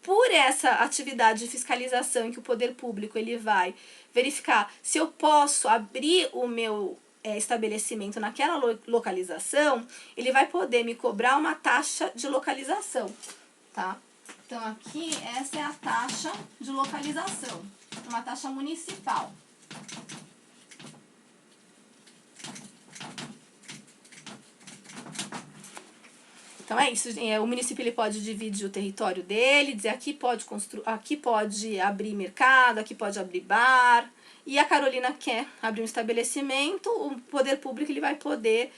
por essa atividade de fiscalização em que o poder público ele vai verificar se eu posso abrir o meu estabelecimento naquela localização, ele vai poder me cobrar uma taxa de localização, tá? Então, aqui, essa é a taxa de localização, uma taxa municipal. Então é isso, o município ele pode dividir o território dele, dizer aqui pode abrir mercado, aqui pode abrir bar, e a Carolina quer abrir um estabelecimento, o poder público ele vai poder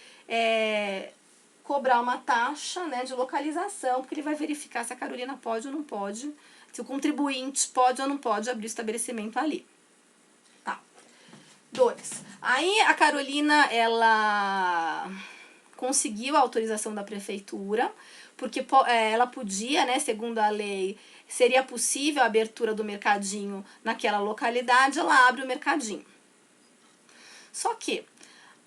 cobrar uma taxa, né, de localização, porque ele vai verificar se a Carolina pode ou não pode, se o contribuinte pode ou não pode abrir o estabelecimento ali. Tá. 2. Aí a Carolina, ela conseguiu a autorização da prefeitura, porque ela podia, né, segundo a lei, seria possível a abertura do mercadinho naquela localidade, ela abre o mercadinho. Só que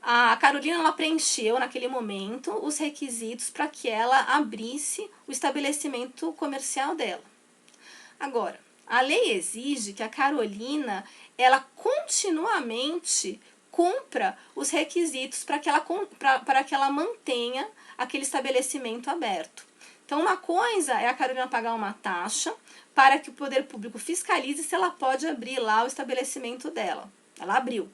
a Carolina ela preencheu naquele momento os requisitos para que ela abrisse o estabelecimento comercial dela. Agora, a lei exige que a Carolina ela continuamente cumpra os requisitos para que ela mantenha aquele estabelecimento aberto. Então, uma coisa é a Carolina pagar uma taxa para que o poder público fiscalize se ela pode abrir lá o estabelecimento dela. Ela abriu.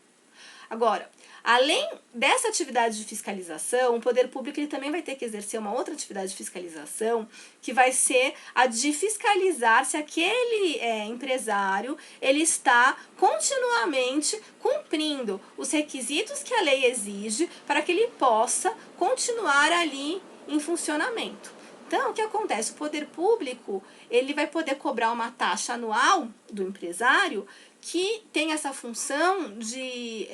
Agora, além dessa atividade de fiscalização, o poder público ele também vai ter que exercer uma outra atividade de fiscalização, que vai ser a de fiscalizar se aquele empresário ele está continuamente cumprindo os requisitos que a lei exige para que ele possa continuar ali em funcionamento. Então, o que acontece? O poder público ele vai poder cobrar uma taxa anual do empresário que tem essa função de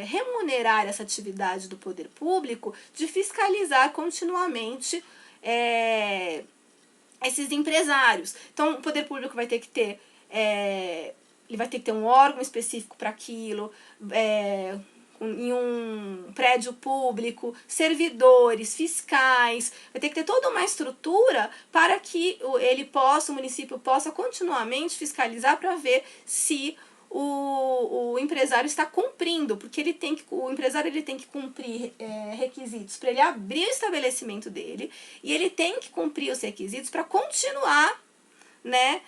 remunerar essa atividade do poder público, de fiscalizar continuamente esses empresários. Então, o poder público vai ter que ter, ele vai ter que ter um órgão específico para aquilo, em um prédio público, servidores, fiscais, vai ter que ter toda uma estrutura para que o município possa continuamente fiscalizar para ver se o empresário está cumprindo, porque o empresário ele tem que cumprir requisitos para ele abrir o estabelecimento dele, e ele tem que cumprir os requisitos para continuar, né,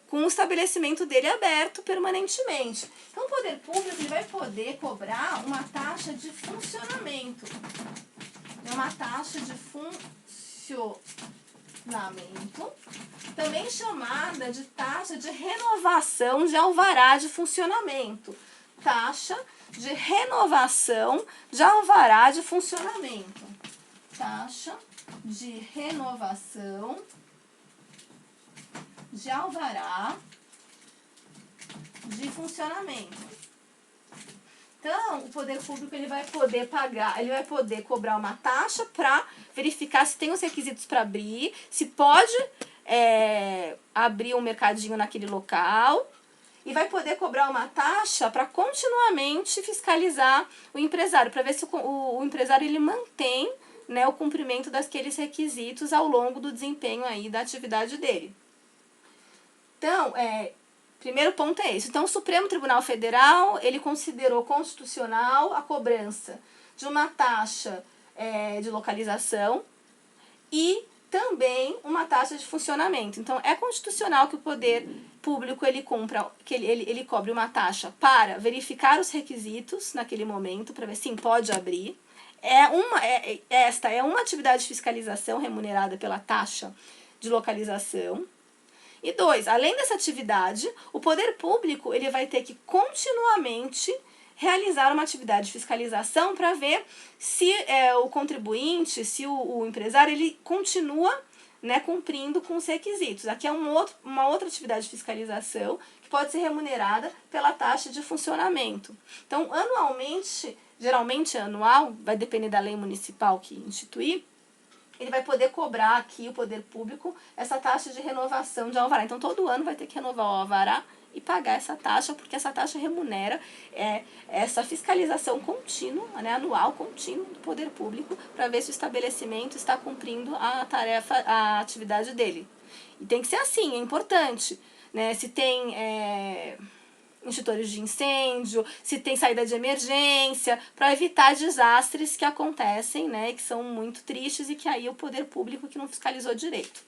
com o estabelecimento dele aberto permanentemente. Então, o poder público ele vai poder cobrar uma taxa de funcionamento, uma taxa de funcionamento, também chamada de taxa de renovação de alvará de funcionamento. Taxa de renovação de alvará de funcionamento. Taxa de renovação de alvará de funcionamento. Então, o poder público ele vai poder cobrar uma taxa para verificar se tem os requisitos para abrir, se pode abrir um mercadinho naquele local, e vai poder cobrar uma taxa para continuamente fiscalizar o empresário, para ver se o empresário ele mantém, né, o cumprimento daqueles requisitos ao longo do desempenho aí da atividade dele. Então, primeiro ponto é esse. Então, o Supremo Tribunal Federal, ele considerou constitucional a cobrança de uma taxa de localização e também uma taxa de funcionamento. Então, é constitucional que o poder público ele cobre uma taxa para verificar os requisitos naquele momento, para ver se pode abrir. Esta é uma atividade de fiscalização remunerada pela taxa de localização. E 2, além dessa atividade, o poder público ele vai ter que continuamente realizar uma atividade de fiscalização para ver se o contribuinte, se o empresário, ele continua, né, cumprindo com os requisitos. Aqui é uma outra atividade de fiscalização que pode ser remunerada pela taxa de funcionamento. Então, anualmente, geralmente anual, vai depender da lei municipal que instituir, ele vai poder cobrar aqui, o poder público, essa taxa de renovação de alvará. Então, todo ano vai ter que renovar o alvará e pagar essa taxa, porque essa taxa remunera essa fiscalização contínua, né, anual contínua do poder público, para ver se o estabelecimento está cumprindo a atividade dele. E tem que ser assim, é importante, né, se tem extintores de incêndio, se tem saída de emergência, para evitar desastres que acontecem, né, que são muito tristes e que aí o poder público que não fiscalizou direito.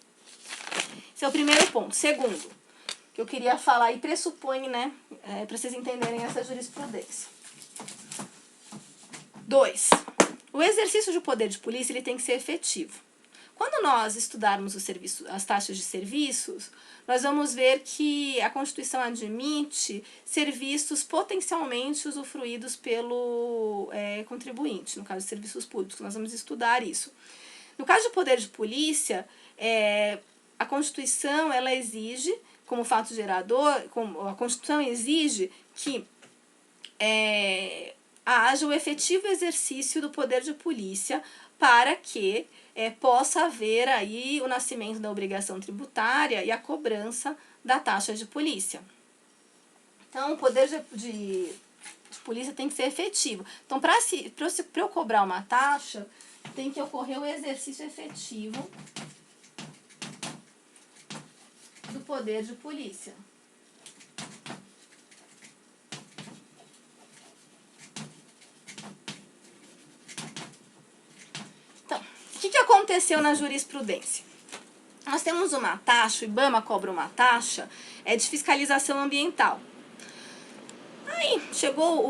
Esse é o primeiro ponto. Segundo, que eu queria falar e pressupõe, né, para vocês entenderem essa jurisprudência. 2. O exercício de poder de polícia ele tem que ser efetivo. Quando nós estudarmos as taxas de serviços, nós vamos ver que a Constituição admite serviços potencialmente usufruídos pelo contribuinte, no caso de serviços públicos, nós vamos estudar isso. No caso do poder de polícia, a Constituição ela exige, como fato gerador, a Constituição exige que haja o efetivo exercício do poder de polícia para que possa haver aí o nascimento da obrigação tributária e a cobrança da taxa de polícia. Então, o poder de polícia tem que ser efetivo. Então, para eu cobrar uma taxa, tem que ocorrer o exercício efetivo do poder de polícia. Então, o que aconteceu na jurisprudência? Nós temos uma taxa, o IBAMA cobra uma taxa de fiscalização ambiental. Aí chegou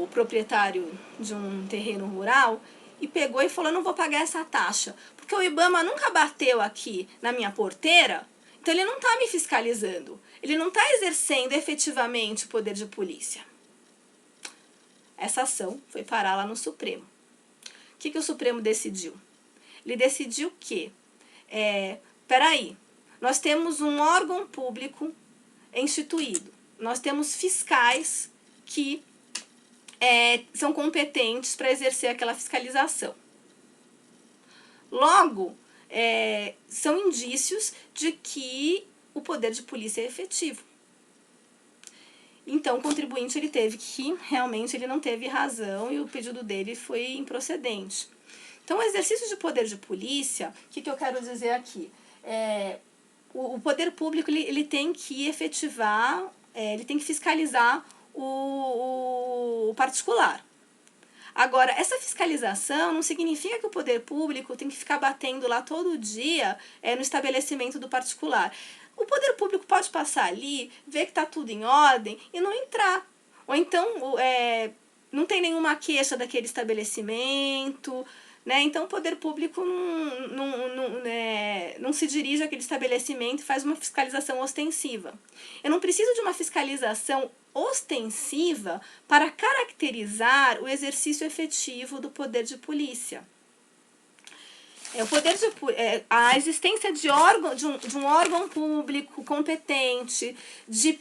o proprietário de um terreno rural e pegou e falou, não vou pagar essa taxa, porque o IBAMA nunca bateu aqui na minha porteira, então ele não está me fiscalizando, ele não está exercendo efetivamente o poder de polícia. Essa ação foi parar lá no Supremo. O que o Supremo decidiu? Ele decidiu que, peraí, nós temos um órgão público instituído, nós temos fiscais que são competentes para exercer aquela fiscalização. Logo, são indícios de que o poder de polícia é efetivo. Então, o contribuinte ele teve que, realmente, ele não teve razão e o pedido dele foi improcedente. Então, o exercício de poder de polícia, o que eu quero dizer aqui? O poder público ele tem que efetivar, ele tem que fiscalizar o particular. Agora, essa fiscalização não significa que o poder público tem que ficar batendo lá todo dia no estabelecimento do particular. O poder público pode passar ali, ver que está tudo em ordem e não entrar. Ou então, não tem nenhuma queixa daquele estabelecimento, né? Então, o poder público não se dirige àquele estabelecimento e faz uma fiscalização ostensiva. Eu não preciso de uma fiscalização ostensiva para caracterizar o exercício efetivo do poder de polícia. A existência de um órgão público competente, de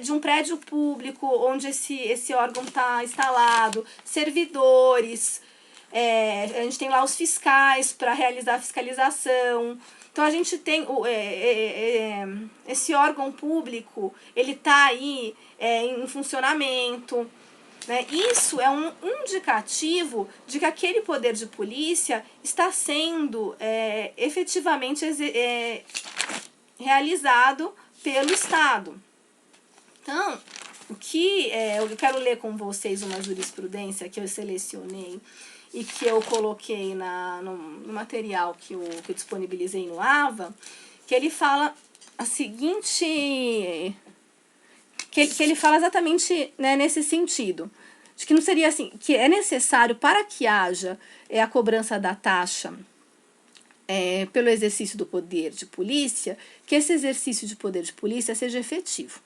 um prédio público onde esse órgão está instalado, servidores, a gente tem lá os fiscais para realizar a fiscalização. Então, a gente tem esse órgão público, ele está aí em funcionamento. Né? Isso é um indicativo de que aquele poder de polícia está sendo efetivamente realizado pelo Estado. Então, eu quero ler com vocês uma jurisprudência que eu selecionei e que eu coloquei no material que eu disponibilizei no AVA, que ele fala a seguinte... Que ele fala exatamente, né, nesse sentido, de que não seria assim, que é necessário para que haja a cobrança da taxa pelo exercício do poder de polícia, que esse exercício de poder de polícia seja efetivo.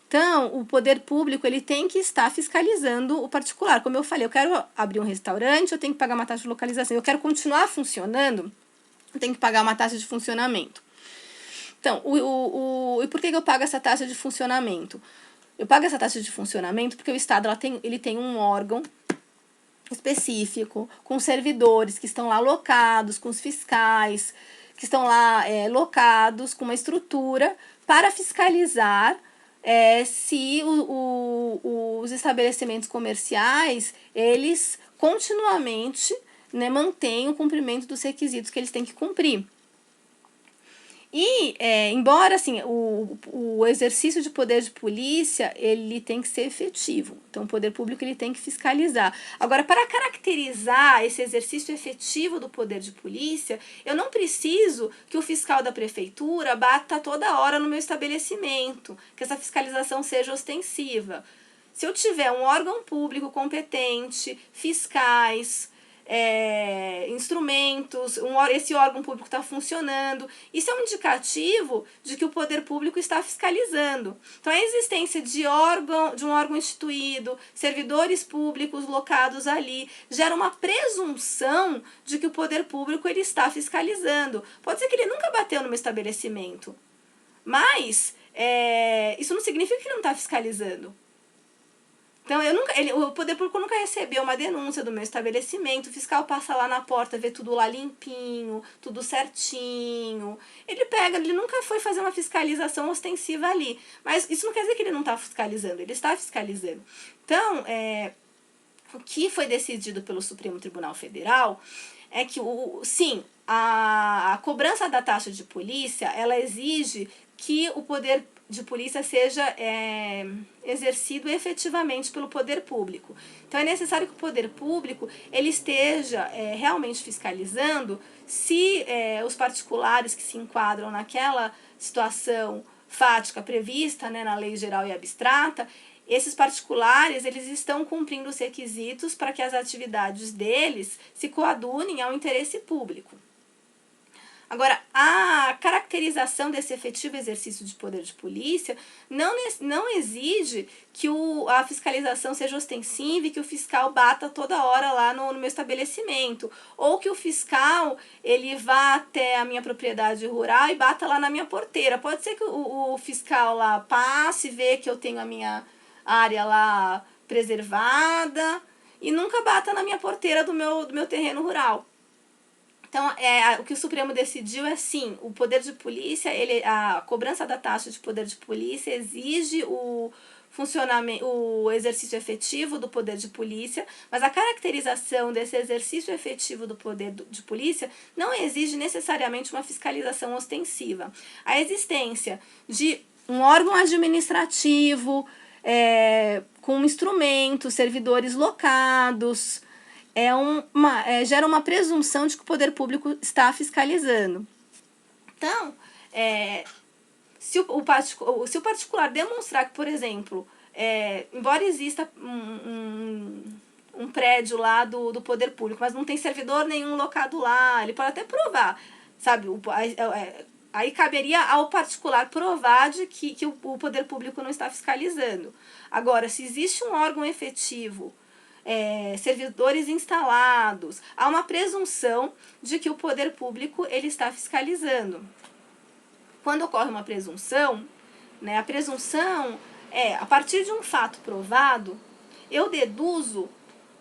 Então, o poder público ele tem que estar fiscalizando o particular. Como eu falei, eu quero abrir um restaurante, eu tenho que pagar uma taxa de localização. Eu quero continuar funcionando, eu tenho que pagar uma taxa de funcionamento. Então, e por que eu pago essa taxa de funcionamento? Eu pago essa taxa de funcionamento porque o Estado ele tem um órgão específico, com servidores que estão lá locados, com os fiscais que estão lá locados, com uma estrutura para fiscalizar se os estabelecimentos comerciais, eles continuamente, né, mantêm o cumprimento dos requisitos que eles têm que cumprir. E, embora assim, o exercício de poder de polícia, ele tem que ser efetivo. Então, o poder público ele tem que fiscalizar. Agora, para caracterizar esse exercício efetivo do poder de polícia, eu não preciso que o fiscal da prefeitura bata toda hora no meu estabelecimento, que essa fiscalização seja ostensiva. Se eu tiver um órgão público competente, fiscais, instrumentos, esse órgão público está funcionando. Isso é um indicativo de que o poder público está fiscalizando. Então, a existência de um órgão instituído, servidores públicos locados ali, gera uma presunção de que o poder público ele está fiscalizando. Pode ser que ele nunca bateu no meu estabelecimento, mas isso não significa que ele não está fiscalizando. Então, o poder público nunca recebeu uma denúncia do meu estabelecimento, o fiscal passa lá na porta, vê tudo lá limpinho, tudo certinho. Ele nunca foi fazer uma fiscalização ostensiva ali. Mas isso não quer dizer que ele não está fiscalizando, ele está fiscalizando. Então, o que foi decidido pelo Supremo Tribunal Federal é que, sim, a cobrança da taxa de polícia, ela exige que o poder de polícia seja exercido efetivamente pelo poder público. Então, é necessário que o poder público ele esteja realmente fiscalizando se os particulares que se enquadram naquela situação fática prevista, né, na lei geral e abstrata, esses particulares eles estão cumprindo os requisitos para que as atividades deles se coadunem ao interesse público. Agora, a caracterização desse efetivo exercício de poder de polícia não exige que a fiscalização seja ostensiva e que o fiscal bata toda hora lá no meu estabelecimento, ou que o fiscal ele vá até a minha propriedade rural e bata lá na minha porteira. Pode ser que o fiscal lá passe, vê que eu tenho a minha área lá preservada e nunca bata na minha porteira do meu terreno rural. Então, o que o Supremo decidiu é sim, o poder de polícia, a cobrança da taxa de poder de polícia exige o exercício efetivo do poder de polícia, mas a caracterização desse exercício efetivo do poder de polícia não exige necessariamente uma fiscalização ostensiva. A existência de um órgão administrativo com instrumentos, servidores locados, gera uma presunção de que o poder público está fiscalizando. Então, se o particular demonstrar que, por exemplo, embora exista um prédio lá do poder público, mas não tem servidor nenhum locado lá, ele pode até provar, sabe? Aí caberia ao particular provar de que o poder público não está fiscalizando. Agora, se existe um órgão efetivo, servidores instalados, há uma presunção de que o poder público ele está fiscalizando. Quando ocorre uma presunção, né, a presunção a partir de um fato provado, eu deduzo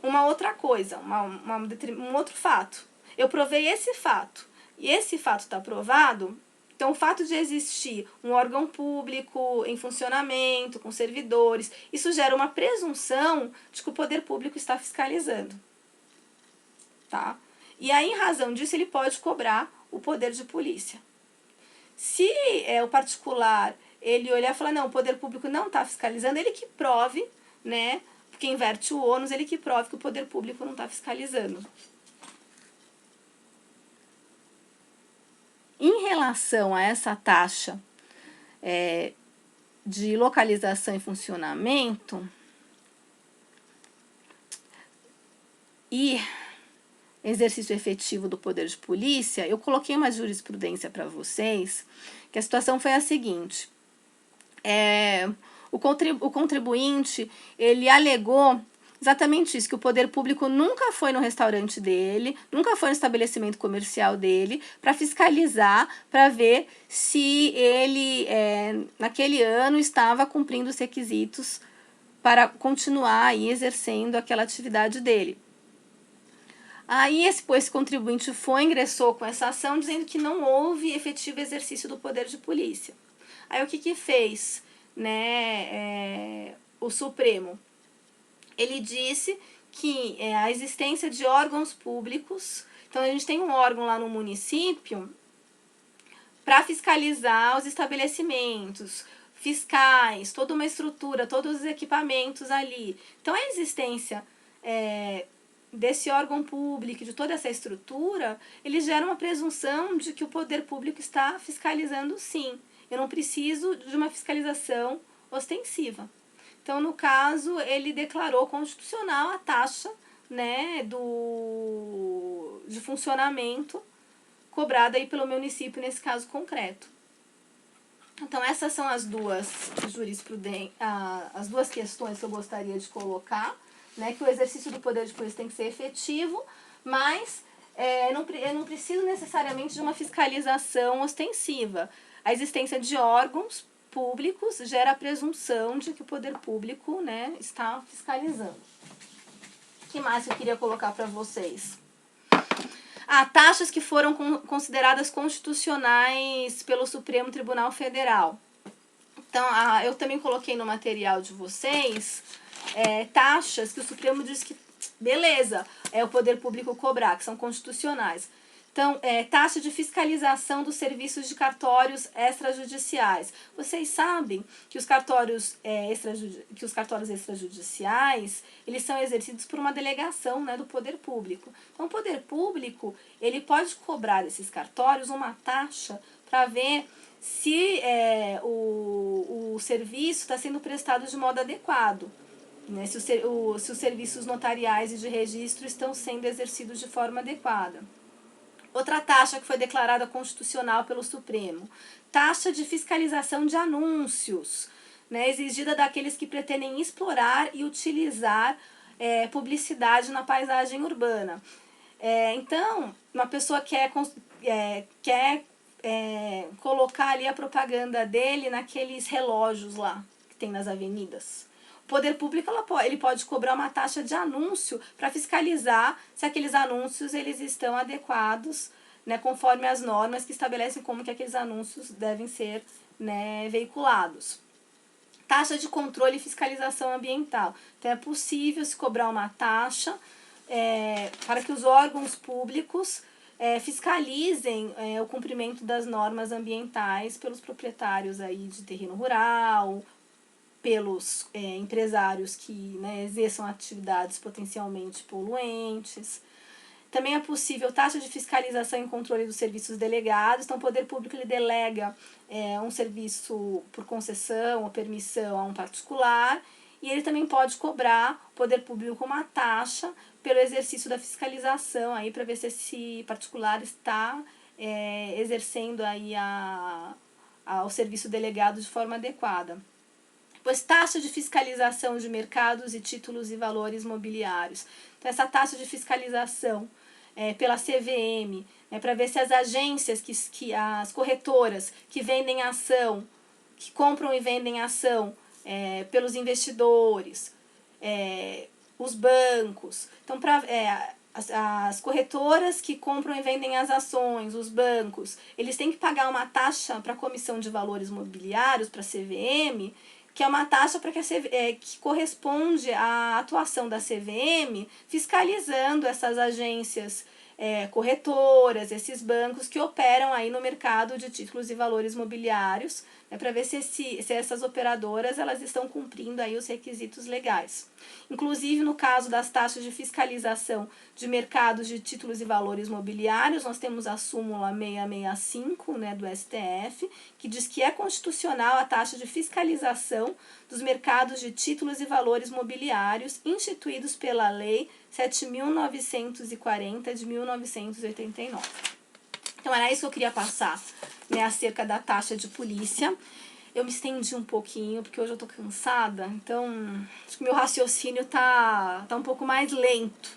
uma outra coisa, um outro fato. Eu provei esse fato, e esse fato está provado. Então, o fato de existir um órgão público em funcionamento, com servidores, isso gera uma presunção de que o poder público está fiscalizando. Tá? E aí, em razão disso, ele pode cobrar o poder de polícia. Se o particular ele olhar e falar, não, o poder público não está fiscalizando, ele que prove, né? Porque inverte o ônus, ele que prove que o poder público não está fiscalizando. Em relação a essa taxa de localização e funcionamento e exercício efetivo do poder de polícia, eu coloquei uma jurisprudência para vocês, que a situação foi a seguinte. O contribuinte, ele alegou exatamente isso, que o poder público nunca foi no restaurante dele, nunca foi no estabelecimento comercial dele, para fiscalizar, para ver se ele, naquele ano, estava cumprindo os requisitos para continuar aí exercendo aquela atividade dele. Aí esse contribuinte ingressou com essa ação dizendo que não houve efetivo exercício do poder de polícia. Aí o que fez, né, o Supremo? Ele disse que a existência de órgãos públicos, então a gente tem um órgão lá no município para fiscalizar os estabelecimentos, fiscais, toda uma estrutura, todos os equipamentos ali. Então a existência desse órgão público, de toda essa estrutura, ele gera uma presunção de que o poder público está fiscalizando sim. Eu não preciso de uma fiscalização ostensiva. Então, no caso, ele declarou constitucional a taxa né, de funcionamento cobrada aí pelo município nesse caso concreto. Então essas são as duas as duas questões que eu gostaria de colocar, né, que o exercício do poder de polícia tem que ser efetivo, mas eu não preciso necessariamente de uma fiscalização ostensiva. A existência de órgãos públicos gera a presunção de que o poder público, né, está fiscalizando. O que mais eu queria colocar para vocês? Taxas que foram consideradas constitucionais pelo Supremo Tribunal Federal. Então, eu também coloquei no material de vocês taxas que o Supremo diz que, beleza, é o poder público cobrar, que são constitucionais. Então, taxa de fiscalização dos serviços de cartórios extrajudiciais. Vocês sabem que os cartórios extrajudiciais, eles são exercidos por uma delegação, né, do poder público. Então, o poder público, ele pode cobrar desses cartórios uma taxa para ver se o serviço está sendo prestado de modo adequado, né, se os serviços notariais e de registro estão sendo exercidos de forma adequada. Outra taxa que foi declarada constitucional pelo Supremo, taxa de fiscalização de anúncios, né, exigida daqueles que pretendem explorar e utilizar publicidade na paisagem urbana. Então, uma pessoa quer colocar ali a propaganda dele naqueles relógios lá que tem nas avenidas. O poder público ele pode cobrar uma taxa de anúncio para fiscalizar se aqueles anúncios eles estão adequados, né, conforme as normas que estabelecem como que aqueles anúncios devem ser, né, veiculados. Taxa de controle e fiscalização ambiental. Então é possível se cobrar uma taxa para que os órgãos públicos fiscalizem o cumprimento das normas ambientais pelos proprietários aí de terreno rural, pelos empresários que, né, exerçam atividades potencialmente poluentes. Também é possível taxa de fiscalização e controle dos serviços delegados. Então, o poder público ele delega um serviço por concessão ou permissão a um particular, e ele também pode cobrar, o poder público, uma taxa pelo exercício da fiscalização, para ver se esse particular está exercendo aí o serviço delegado de forma adequada. Depois, taxa de fiscalização de mercados e títulos e valores mobiliários. Então, essa taxa de fiscalização pela CVM, para ver se as agências, as corretoras que vendem ação, que compram e vendem ação pelos investidores, os bancos. Então, as corretoras que compram e vendem as ações, os bancos, eles têm que pagar uma taxa para a Comissão de Valores Mobiliários, para a CVM, que é uma taxa que corresponde à atuação da CVM fiscalizando essas agências corretoras, esses bancos que operam aí no mercado de títulos e valores mobiliários, para ver se essas operadoras elas estão cumprindo aí os requisitos legais. Inclusive, no caso das taxas de fiscalização de mercados de títulos e valores mobiliários, nós temos a súmula 665, né, do STF, que diz que é constitucional a taxa de fiscalização dos mercados de títulos e valores mobiliários instituídos pela Lei 7.940 de 1989. Então, era isso que eu queria passar, né, acerca da taxa de polícia. Eu me estendi um pouquinho, porque hoje eu tô cansada, então acho que meu raciocínio tá um pouco mais lento.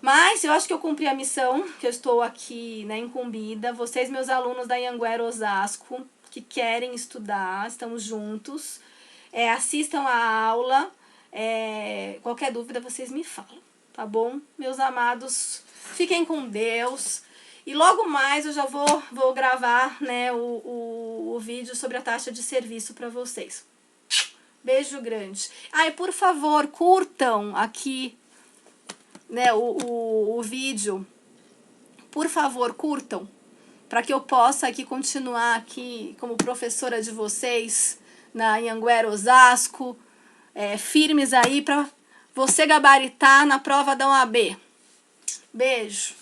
Mas eu acho que eu cumpri a missão, que eu estou aqui, né, incumbida. Vocês, meus alunos da Anhanguera Osasco, que querem estudar, estamos juntos. Assistam a aula, qualquer dúvida vocês me falam, tá bom? Meus amados, fiquem com Deus. E logo mais eu já vou gravar, né, o vídeo sobre a taxa de serviço para vocês. Beijo grande. E por favor, curtam aqui, né, o vídeo. Por favor, curtam, para que eu possa aqui continuar aqui como professora de vocês na Anhanguera Osasco, firmes aí para você gabaritar na prova da OAB. Beijo.